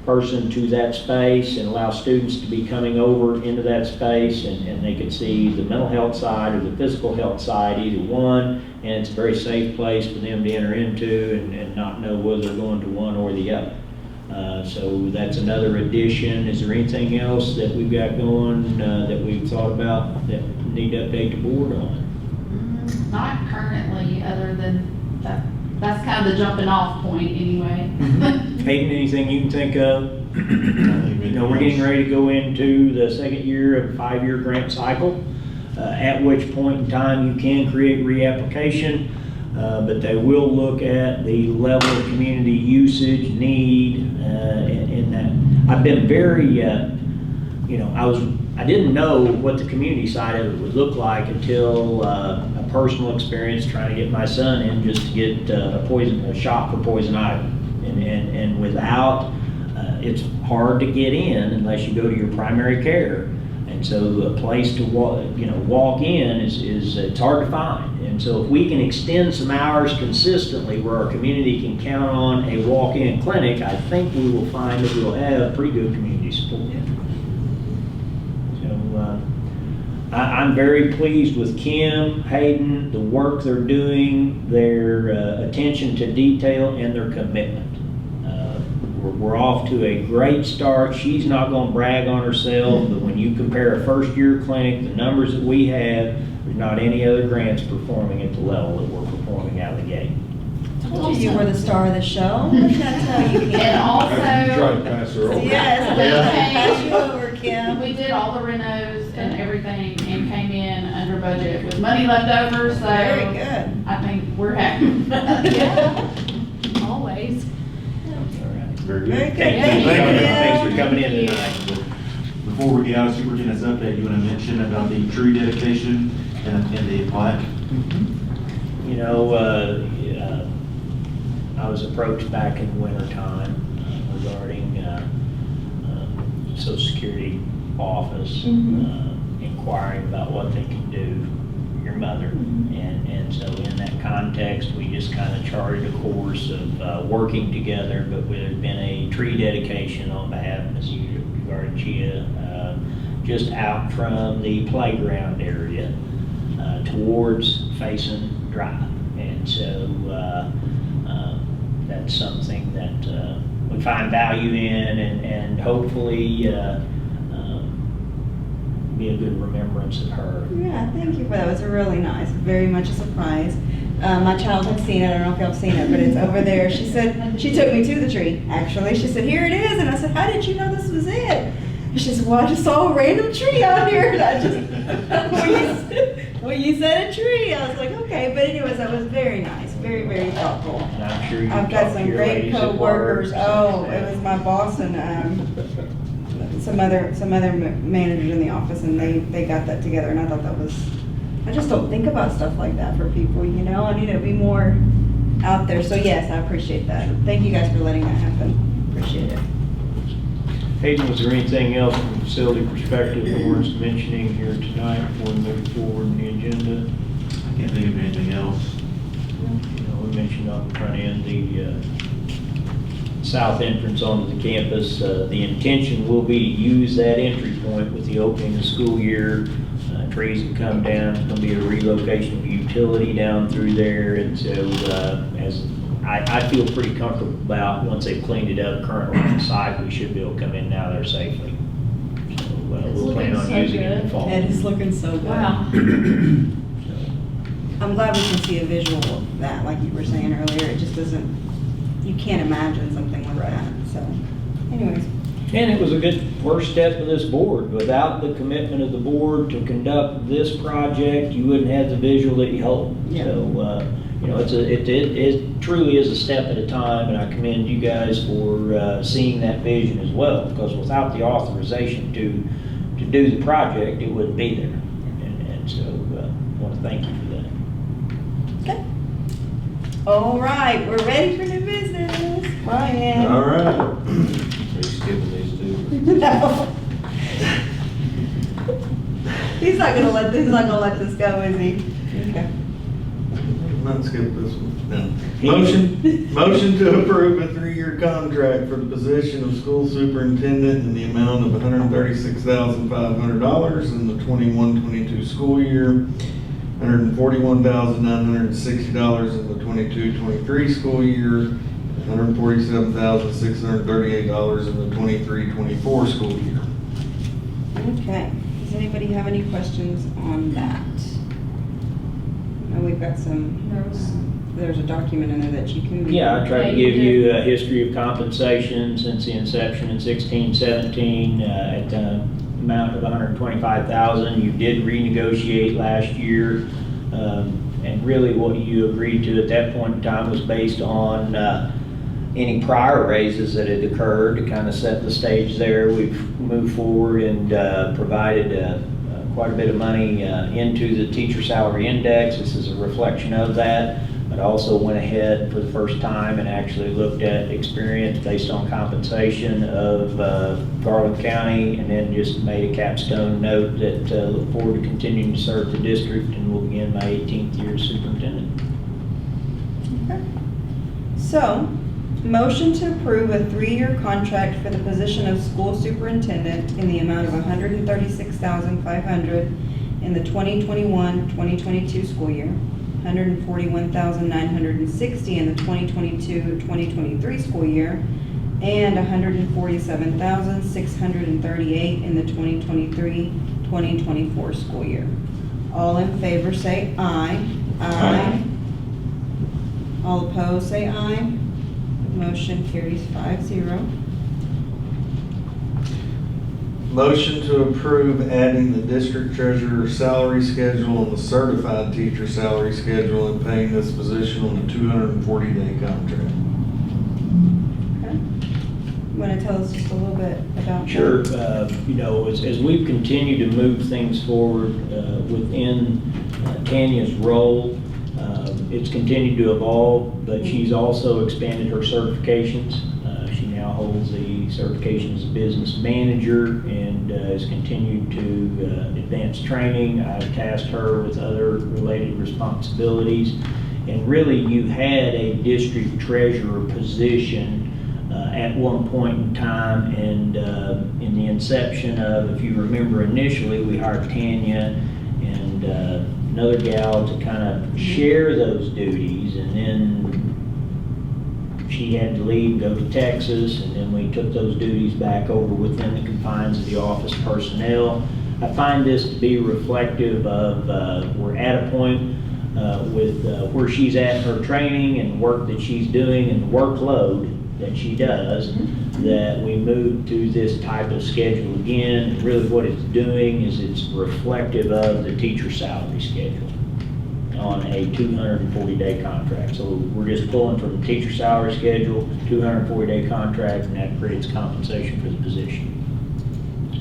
person to that space and allow students to be coming over into that space, and they can see the mental health side or the physical health side, either one, and it's a very safe place for them to enter into and not know whether they're going to one or the other. So that's another addition. Is there anything else that we've got going that we've thought about that we need to update the board on? Not currently, other than that. That's kind of the jumping off point anyway. Hayden, anything you can think of? We're getting ready to go into the second year of a 5-year grant cycle, at which point in time you can create reapplication, but they will look at the level of community usage need in that. I've been very, I didn't know what the community side of it would look like until a personal experience trying to get my son in just to get a shot for poison ivy. And without, it's hard to get in unless you go to your primary care. And so a place to walk in is it's hard to find. And so if we can extend some hours consistently where our community can count on a walk-in clinic, I think we will find that we'll have pretty good community support. I'm very pleased with Kim, Hayden, the work they're doing, their attention to detail, and their commitment. We're off to a great start. She's not going to brag on herself, but when you compare a first-year clinic, the numbers that we have, there's not any other grants performing at the level that we're performing out of the gate. Told you were the star of the show. What did I tell you, Kim? And also, Try to pass her over. Yes, pass you over, Kim. we did all the renos and everything and came in under budget with money left over, so Very good. I think we're happy. Yeah, always. Very good. Very good. Thank you. Thank you. Thanks for coming in tonight. Before we get out of superintendent's update, you want to mention about the tree dedication and the plaque? I was approached back in the wintertime regarding Social Security office, inquiring about what they can do for your mother. And so in that context, we just kind of charted a course of working together, but there's been a tree dedication on behalf of Ms. Garcia just out from the playground area towards Faison Drive. And so that's something that we find value in and hopefully be a good remembrance of her. Yeah, thank you for that. It was really nice, very much a surprise. My child had seen it. I don't know if y'all have seen it, but it's over there. She said, she took me to the tree, actually. She said, here it is. And I said, how did you know this was it? And she said, well, I just saw a random tree out here. And I just, when you said a tree, I was like, okay. But anyways, that was very nice, very, very thoughtful. And I'm sure you I've got talked to some your great ladies at co-workers. work. Oh, it was my boss and some other managers in the office, and they got that together, and I thought that was, I just don't think about stuff like that for people, I need to be more out there. So yes, I appreciate that. Thank you guys for letting that happen. Appreciate it. Hayden, was there anything else from a facility perspective that warrants mentioning here tonight before we move forward in the agenda? I can't think of anything else. We mentioned on the front end the south entrance onto the campus. The intention will be to use that entry point with the opening of the school year. Trees will come down, it's gonna be a relocation of utility down through there, and so, as I feel pretty comfortable about, once they've cleaned it up currently on the site, we should be able to come in and out of there safely. So, It's we'll plan looking on so using it in the good. fall. It is looking so good. Wow. I'm glad we can see a visual of that, like you were saying earlier. It just doesn't, you can't imagine something like that, so anyways. And it was a good first step of this board. Without the commitment of the board to conduct this project, you wouldn't have the visual that you hold. Yeah. So, you know, it truly is a step at a time, and I commend you guys for seeing that vision as well, because without the authorization to do the project, it wouldn't be there. And so, I want to thank you for that. Okay. All right, we're ready for new business. Ryan. All right. Are you skipping these two? No. He's not gonna let this go, is he? Okay. Not skip this one. No. Motion to approve a 3-year contract for the position of school superintendent in the amount of $136,500 in the 21-22 school year, $141,960 in the 22-23 school year, $147,638 in the 23-24 school year. Okay. Does anybody have any questions on that? We've got there's a document in there that you can. Yeah, I tried to Yeah, you give you a history of compensation since the inception in 16-17 at the amount of $125,000. You did renegotiate last year, and really what you agreed to at that point in time was based on any prior raises that had occurred to kind of set the stage there. We've moved forward and provided quite a bit of money into the teacher salary index. This is a reflection of that, but also went ahead for the first time and actually looked at experience based on compensation of Garland County, and then just made a capstone note that look forward to continuing to serve the district, and will begin my 18th year as superintendent. Okay. So, motion to approve a 3-year contract for the position of school superintendent in the amount of $136,500 in the 2021-2022 school year, $141,960 in the 2022-2023 school year, and $147,638 in the 2023-2024 school year. All in favor say aye. Aye. All opposed say aye. Motion carries 5-0. Motion to approve adding the district treasurer's salary schedule and the certified teacher salary schedule and paying this position on a 240-day contract. Okay. You want to tell us just a little bit about that? Sure. You know, as we've continued to move things forward within Tanya's role, it's continued to evolve, but she's also expanded her certifications. She now holds the certification as a business manager and has continued to advance training. I've tasked her with other related responsibilities. And really, you had a district treasurer position at one point in time, and in the inception of, if you remember initially, we hired Tanya and another gal to kind of share those duties, and then she had to leave and go to Texas, and then we took those duties back over within the confines of the office personnel. I find this to be reflective of we're at a point with where she's at in her training and work that she's doing and the workload that she does, that we move to this type of schedule again. And really what it's doing is it's reflective of the teacher salary schedule on a 240-day contract. So we're just pulling from the teacher salary schedule, 240-day contract, and that creates compensation for the position.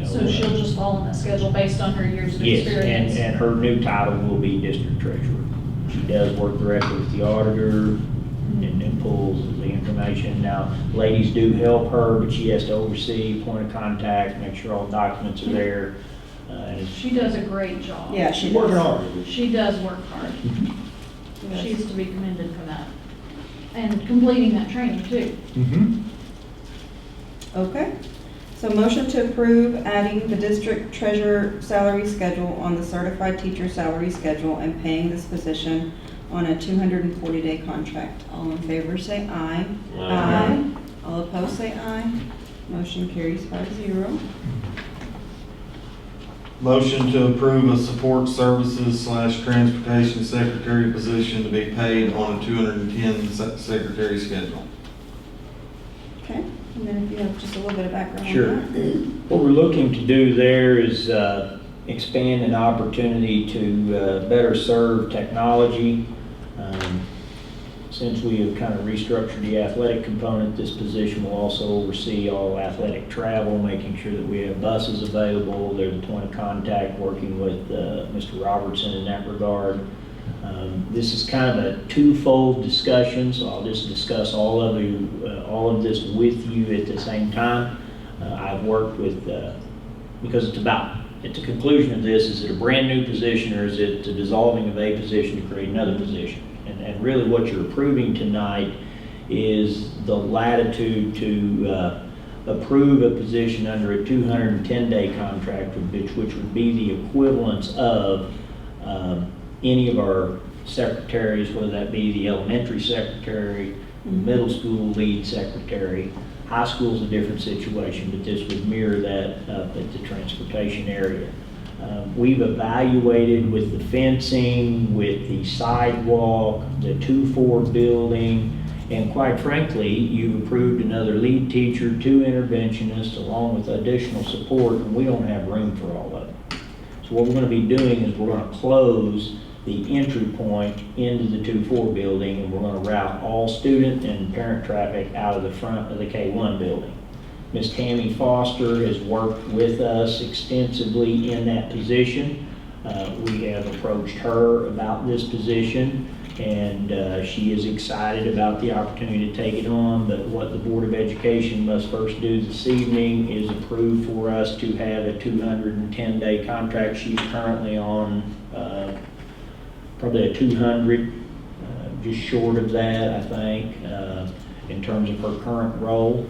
So she'll just fall on that schedule based on her years of Yes, experience? and her new title will be district treasurer. She does work directly with the auditor and pulls the information. Now, ladies do help her, but she has to oversee, point of contact, make sure all documents are there. She does a great job. Yeah, she She's working does. hard. She does work hard. Yes. She's to be commended for that. And completing that training too. Okay. So motion to approve adding the district treasurer salary schedule on the certified teacher salary schedule and paying this position on a 240-day contract. All in favor say aye. Aye. All opposed say aye. Motion carries 5-0. Motion to approve a support services / transportation secretary position to be paid on a 210 secretary schedule. Okay, and then if you have just a little bit of background Sure. on that. What we're looking to do there is expand an opportunity to better serve technology. Since we have kind of restructured the athletic component, this position will also oversee all athletic travel, making sure that we have buses available. There's a point of contact working with Mr. Robertson in that regard. This is kind of a twofold discussion, so I'll just discuss all of this with you at the same time. I've worked with, because it's a conclusion of this, is it a brand new position or is it a dissolving of a position to create another position? And really what you're approving tonight is the latitude to approve a position under a 210-day contract, which would be the equivalence of any of our secretaries, whether that be the elementary secretary, middle school lead secretary. High school's a different situation, but this would mirror that up at the transportation area. We've evaluated with the fencing, with the sidewalk, the 2-4 building, and quite frankly, you've approved another lead teacher, 2 interventionists, along with additional support, and we don't have room for all of it. So what we're going to be doing is we're going to close the entry point into the 2-4 building, and we're going to route all student and parent traffic out of the front of the K1 building. Ms. Tammy Foster has worked with us extensively in that position. We have approached her about this position, and she is excited about the opportunity to take it on, but what the Board of Education must first do this evening is approve for us to have a 210-day contract. She's currently on probably a 200, just short of that, I think, in terms of her current role.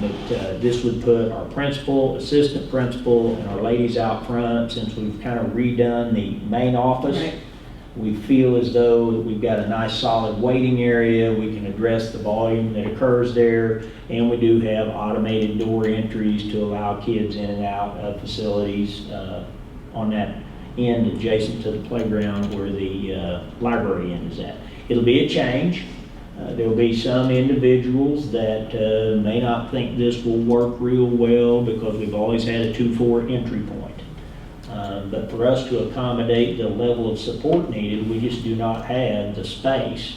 But this would put our principal, assistant principal, and our ladies out front. Since we've kind of redone the main office, Right. we feel as though we've got a nice solid waiting area. We can address the volume that occurs there, and we do have automated door entries to allow kids in and out of facilities on that end adjacent to the playground where the library end is at. It'll be a change. There will be some individuals that may not think this will work real well because we've always had a 2-4 entry point. But for us to accommodate the level of support needed, we just do not have the space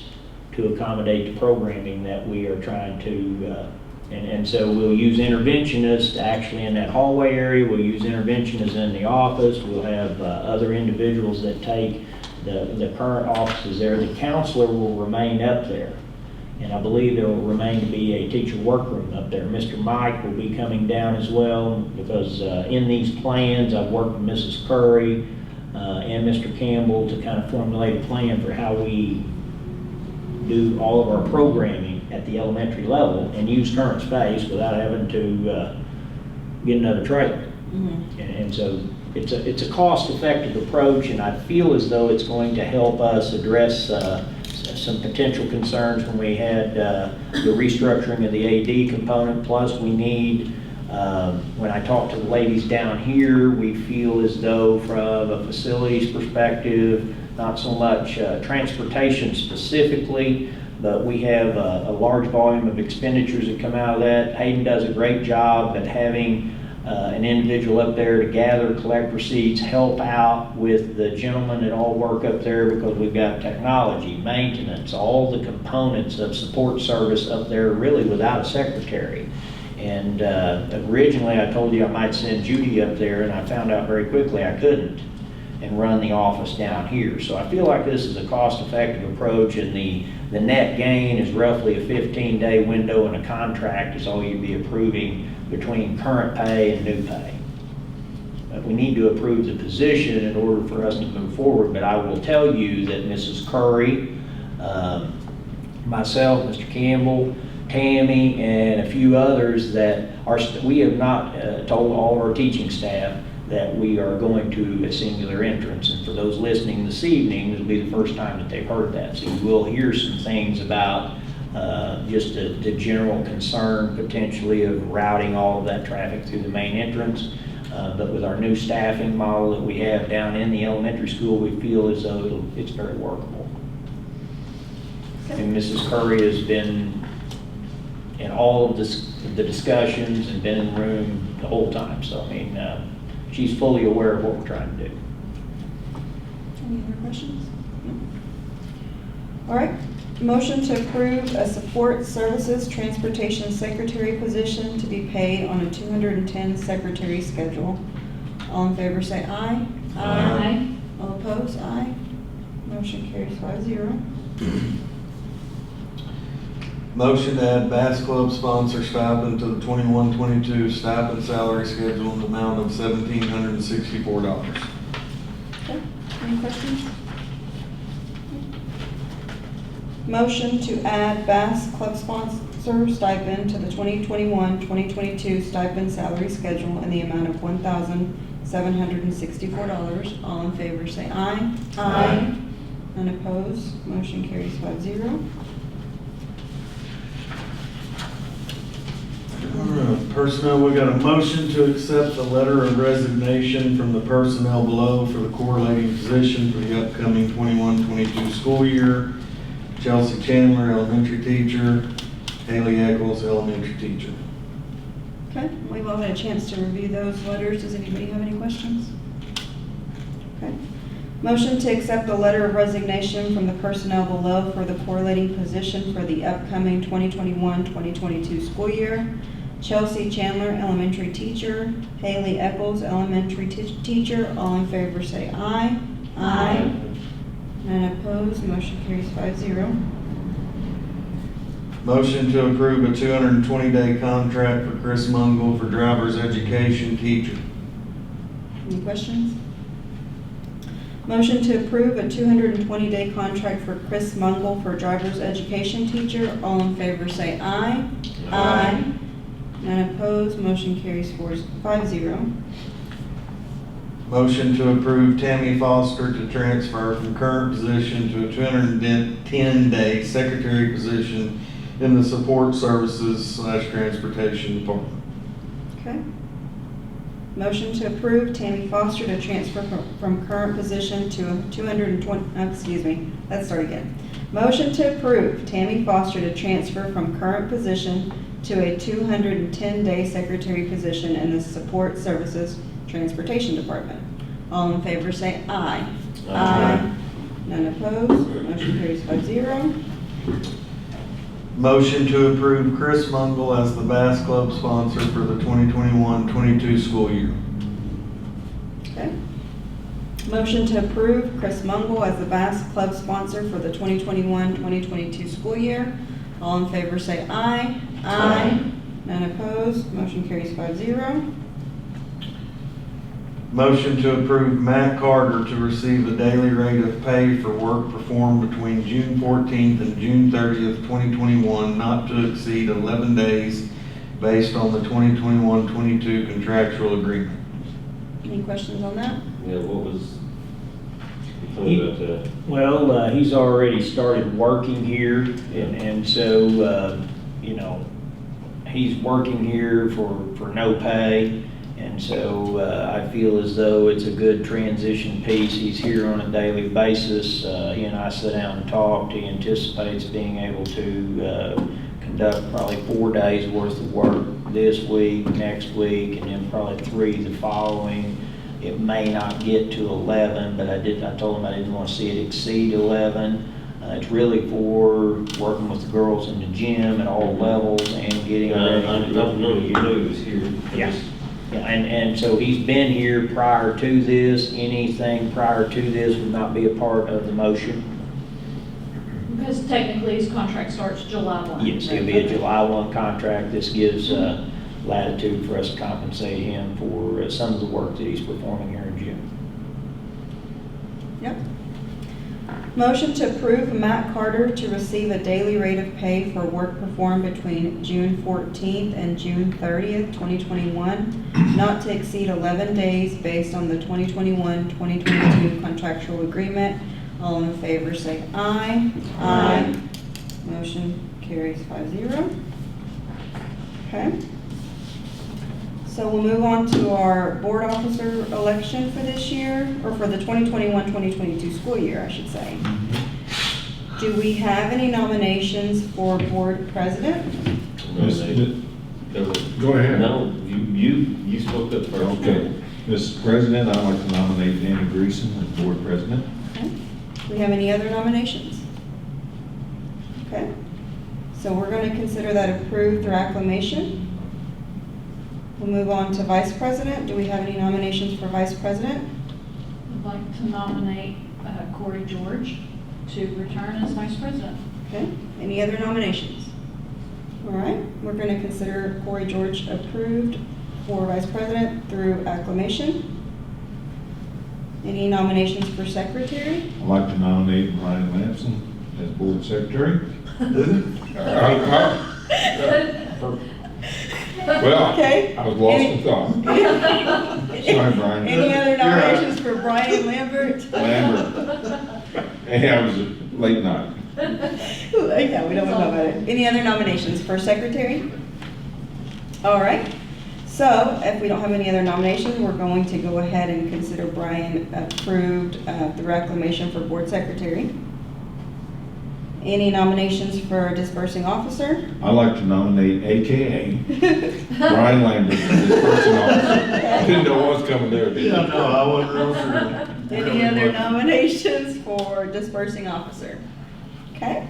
to accommodate the programming that we are trying to, and so we'll use interventionists actually in that hallway area. We'll use interventionists in the office. We'll have other individuals that take the current offices there. The counselor will remain up there. And I believe there will remain to be a teacher workroom up there. Mr. Mike will be coming down as well because in these plans, I've worked with Mrs. Curry and Mr. Campbell to kind of formulate a plan for how we do all of our programming at the elementary level and use current space without having to get another trailer. And so it's a cost-effective approach, and I feel as though it's going to help us address some potential concerns when we had the restructuring of the AD component. Plus we need, when I talk to the ladies down here, we feel as though from a facilities perspective, not so much transportation specifically, but we have a large volume of expenditures that come out of that. Hayden does a great job at having an individual up there to gather, collect receipts, help out with the gentlemen that all work up there because we've got technology, maintenance, all the components of support service up there really without a secretary. And originally I told you I might send Judy up there, and I found out very quickly I couldn't and run the office down here. So I feel like this is a cost-effective approach, and the net gain is roughly a 15-day window, and a contract is all you'd be approving between current pay and new pay. But we need to approve the position in order for us to move forward. But I will tell you that Mrs. Curry, myself, Mr. Campbell, Tammy and a few others that we have not told all of our teaching staff that we are going to a singular entrance. And for those listening this evening, this will be the first time that they've heard that. So you will hear some things about just the general concern potentially of routing all of that traffic through the main entrance. But with our new staffing model that we have down in the elementary school, we feel as though it's very workable. And Mrs. Curry has been in all of the discussions and been in the room the whole time. So, I mean, she's fully aware of what we're trying to do. Any other questions? No. All right. Motion to approve a support services transportation secretary position to be paid on a 210 secretary schedule. All in favor say aye. Aye. All opposed, aye. Motion carries 5-0. Motion to add Bass Club sponsor stipend to the 21-22 stipend salary schedule in the amount of $1,764. Okay, any questions? Motion to add Bass Club sponsor stipend to the 2021-2022 stipend salary schedule in the amount of $1,764. All in favor say aye. Aye. None opposed, motion carries 5-0. Personnel, we got a motion to accept the letter of resignation from the personnel below for the correlating position for the upcoming 21-22 school year. Chelsea Chandler, elementary teacher. Haley Eccles, elementary teacher. Okay, we've all had a chance to review those letters. Does anybody have any questions? Okay. Motion to accept the letter of resignation from the personnel below for the correlating position for the upcoming 2021-2022 school year. Chelsea Chandler, elementary teacher. Haley Eccles, elementary teacher. All in favor say aye. Aye. None opposed, motion carries 5-0. Motion to approve a 220-day contract for Chris Mungle for driver's education teacher. Any questions? Motion to approve a 220-day contract for Chris Mungle for driver's education teacher. All in favor say aye. Aye. None opposed, motion carries 5-0. Motion to approve Tammy Foster to transfer from current position to a 210-day secretary position in the support services / transportation department. Okay. Motion to approve Tammy Foster to transfer from current position to a 220, let's start again. Motion to approve Tammy Foster to transfer from current position to a 210-day secretary position in the support services transportation department. All in favor say aye. Aye. None opposed, motion carries 5-0. Motion to approve Chris Mungle as the Bass Club sponsor for the 2021-22 school year. Okay. Motion to approve Chris Mungle as the Bass Club sponsor for the 2021-2022 school year. All in favor say aye. Aye. None opposed, motion carries 5-0. Motion to approve Matt Carter to receive a daily rate of pay for work performed between June 14th and June 30th, 2021, not to exceed 11 days based on the 2021-22 contractual agreement. Any questions on that? Yeah, what was, tell me about that. Well, he's already started working here, and so, you know, he's working here for no pay, and so I feel as though it's a good transition piece. He's here on a daily basis. He and I sit down and talked. He anticipates being able to conduct probably 4 days worth of work this week, next week, and then probably 3 the following. It may not get to 11, but I told him I didn't want to see it exceed 11. It's really for working with the girls in the gym at all levels and getting ready. I know you knew he was here. Yeah. Yeah, and so he's been here prior to this. Anything prior to this would not be a part of the motion. Because technically his contract starts July 1. Yes, it'll be a July 1 contract. This gives latitude for us to compensate him for some of the work that he's performing here in June. Yep. Motion to approve Matt Carter to receive a daily rate of pay for work performed between June 14th and June 30th, 2021, not to exceed 11 days based on the 2021-2022 contractual agreement. All in favor say aye. Aye. Motion carries 5-0. Okay. So we'll move on to our board officer election for this year, or for the 2021-2022 school year, I should say. Do we have any nominations for board president? Go ahead. No, you spoke up first. Okay. Mr. President, I'd like to nominate Danny Greason as board president. Okay. Do we have any other nominations? Okay. So we're going to consider that approved through acclamation. We'll move on to vice president. Do we have any nominations for vice president? I'd like to nominate Corey George to return as vice president. Okay. Any other nominations? All right. We're going to consider Corey George approved for vice president through acclamation. Any nominations for secretary? I'd like to nominate Brian Lamson as board secretary. Well, Okay. I was lost in thought. Sorry, Brian. Any other nominations for Brian Lambert? Lambert. Hey, I was a late night. Yeah, we don't want to know about it. Any other nominations for secretary? All right. So if we don't have any other nominations, we're going to go ahead and consider Brian approved through acclamation for board secretary. Any nominations for dispersing officer? I'd like to nominate AKA Brian Lambert as dispersing officer. I didn't know what was coming there, did you? No, I wasn't real sure. Any other nominations for dispersing officer? Okay,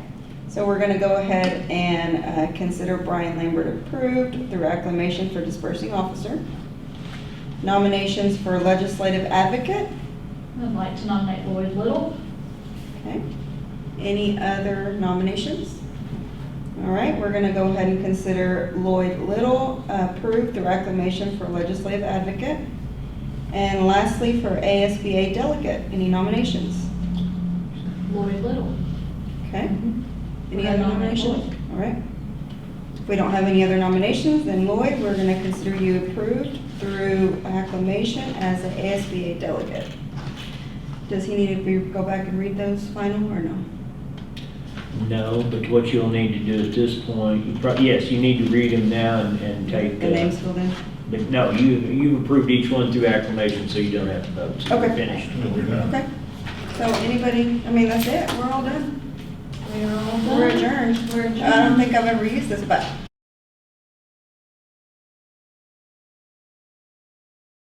so we're going to go ahead and consider Brian Lambert approved through acclamation for dispersing officer. Nominations for legislative advocate? I'd like to nominate Lloyd Little. Okay. Any other nominations? All right, we're going to go ahead and consider Lloyd Little approved through acclamation for legislative advocate. And lastly, for ASBA delegate, any nominations? Lloyd Little. Okay. Any I other nominate nominations? All right. If we don't have any other nominations, then Lloyd, we're going to consider you approved through acclamation as an ASBA delegate. Does he need to go back and read those final or no? No, but what you'll need to do at this point, yes, you need to read them now and take. The names filled in? But no, you approved each one through acclamation, so you don't have to vote. So Okay. you're finished. Okay. So anybody, I mean, that's it. We're all done. We're adjourned. I don't think I've ever used this, but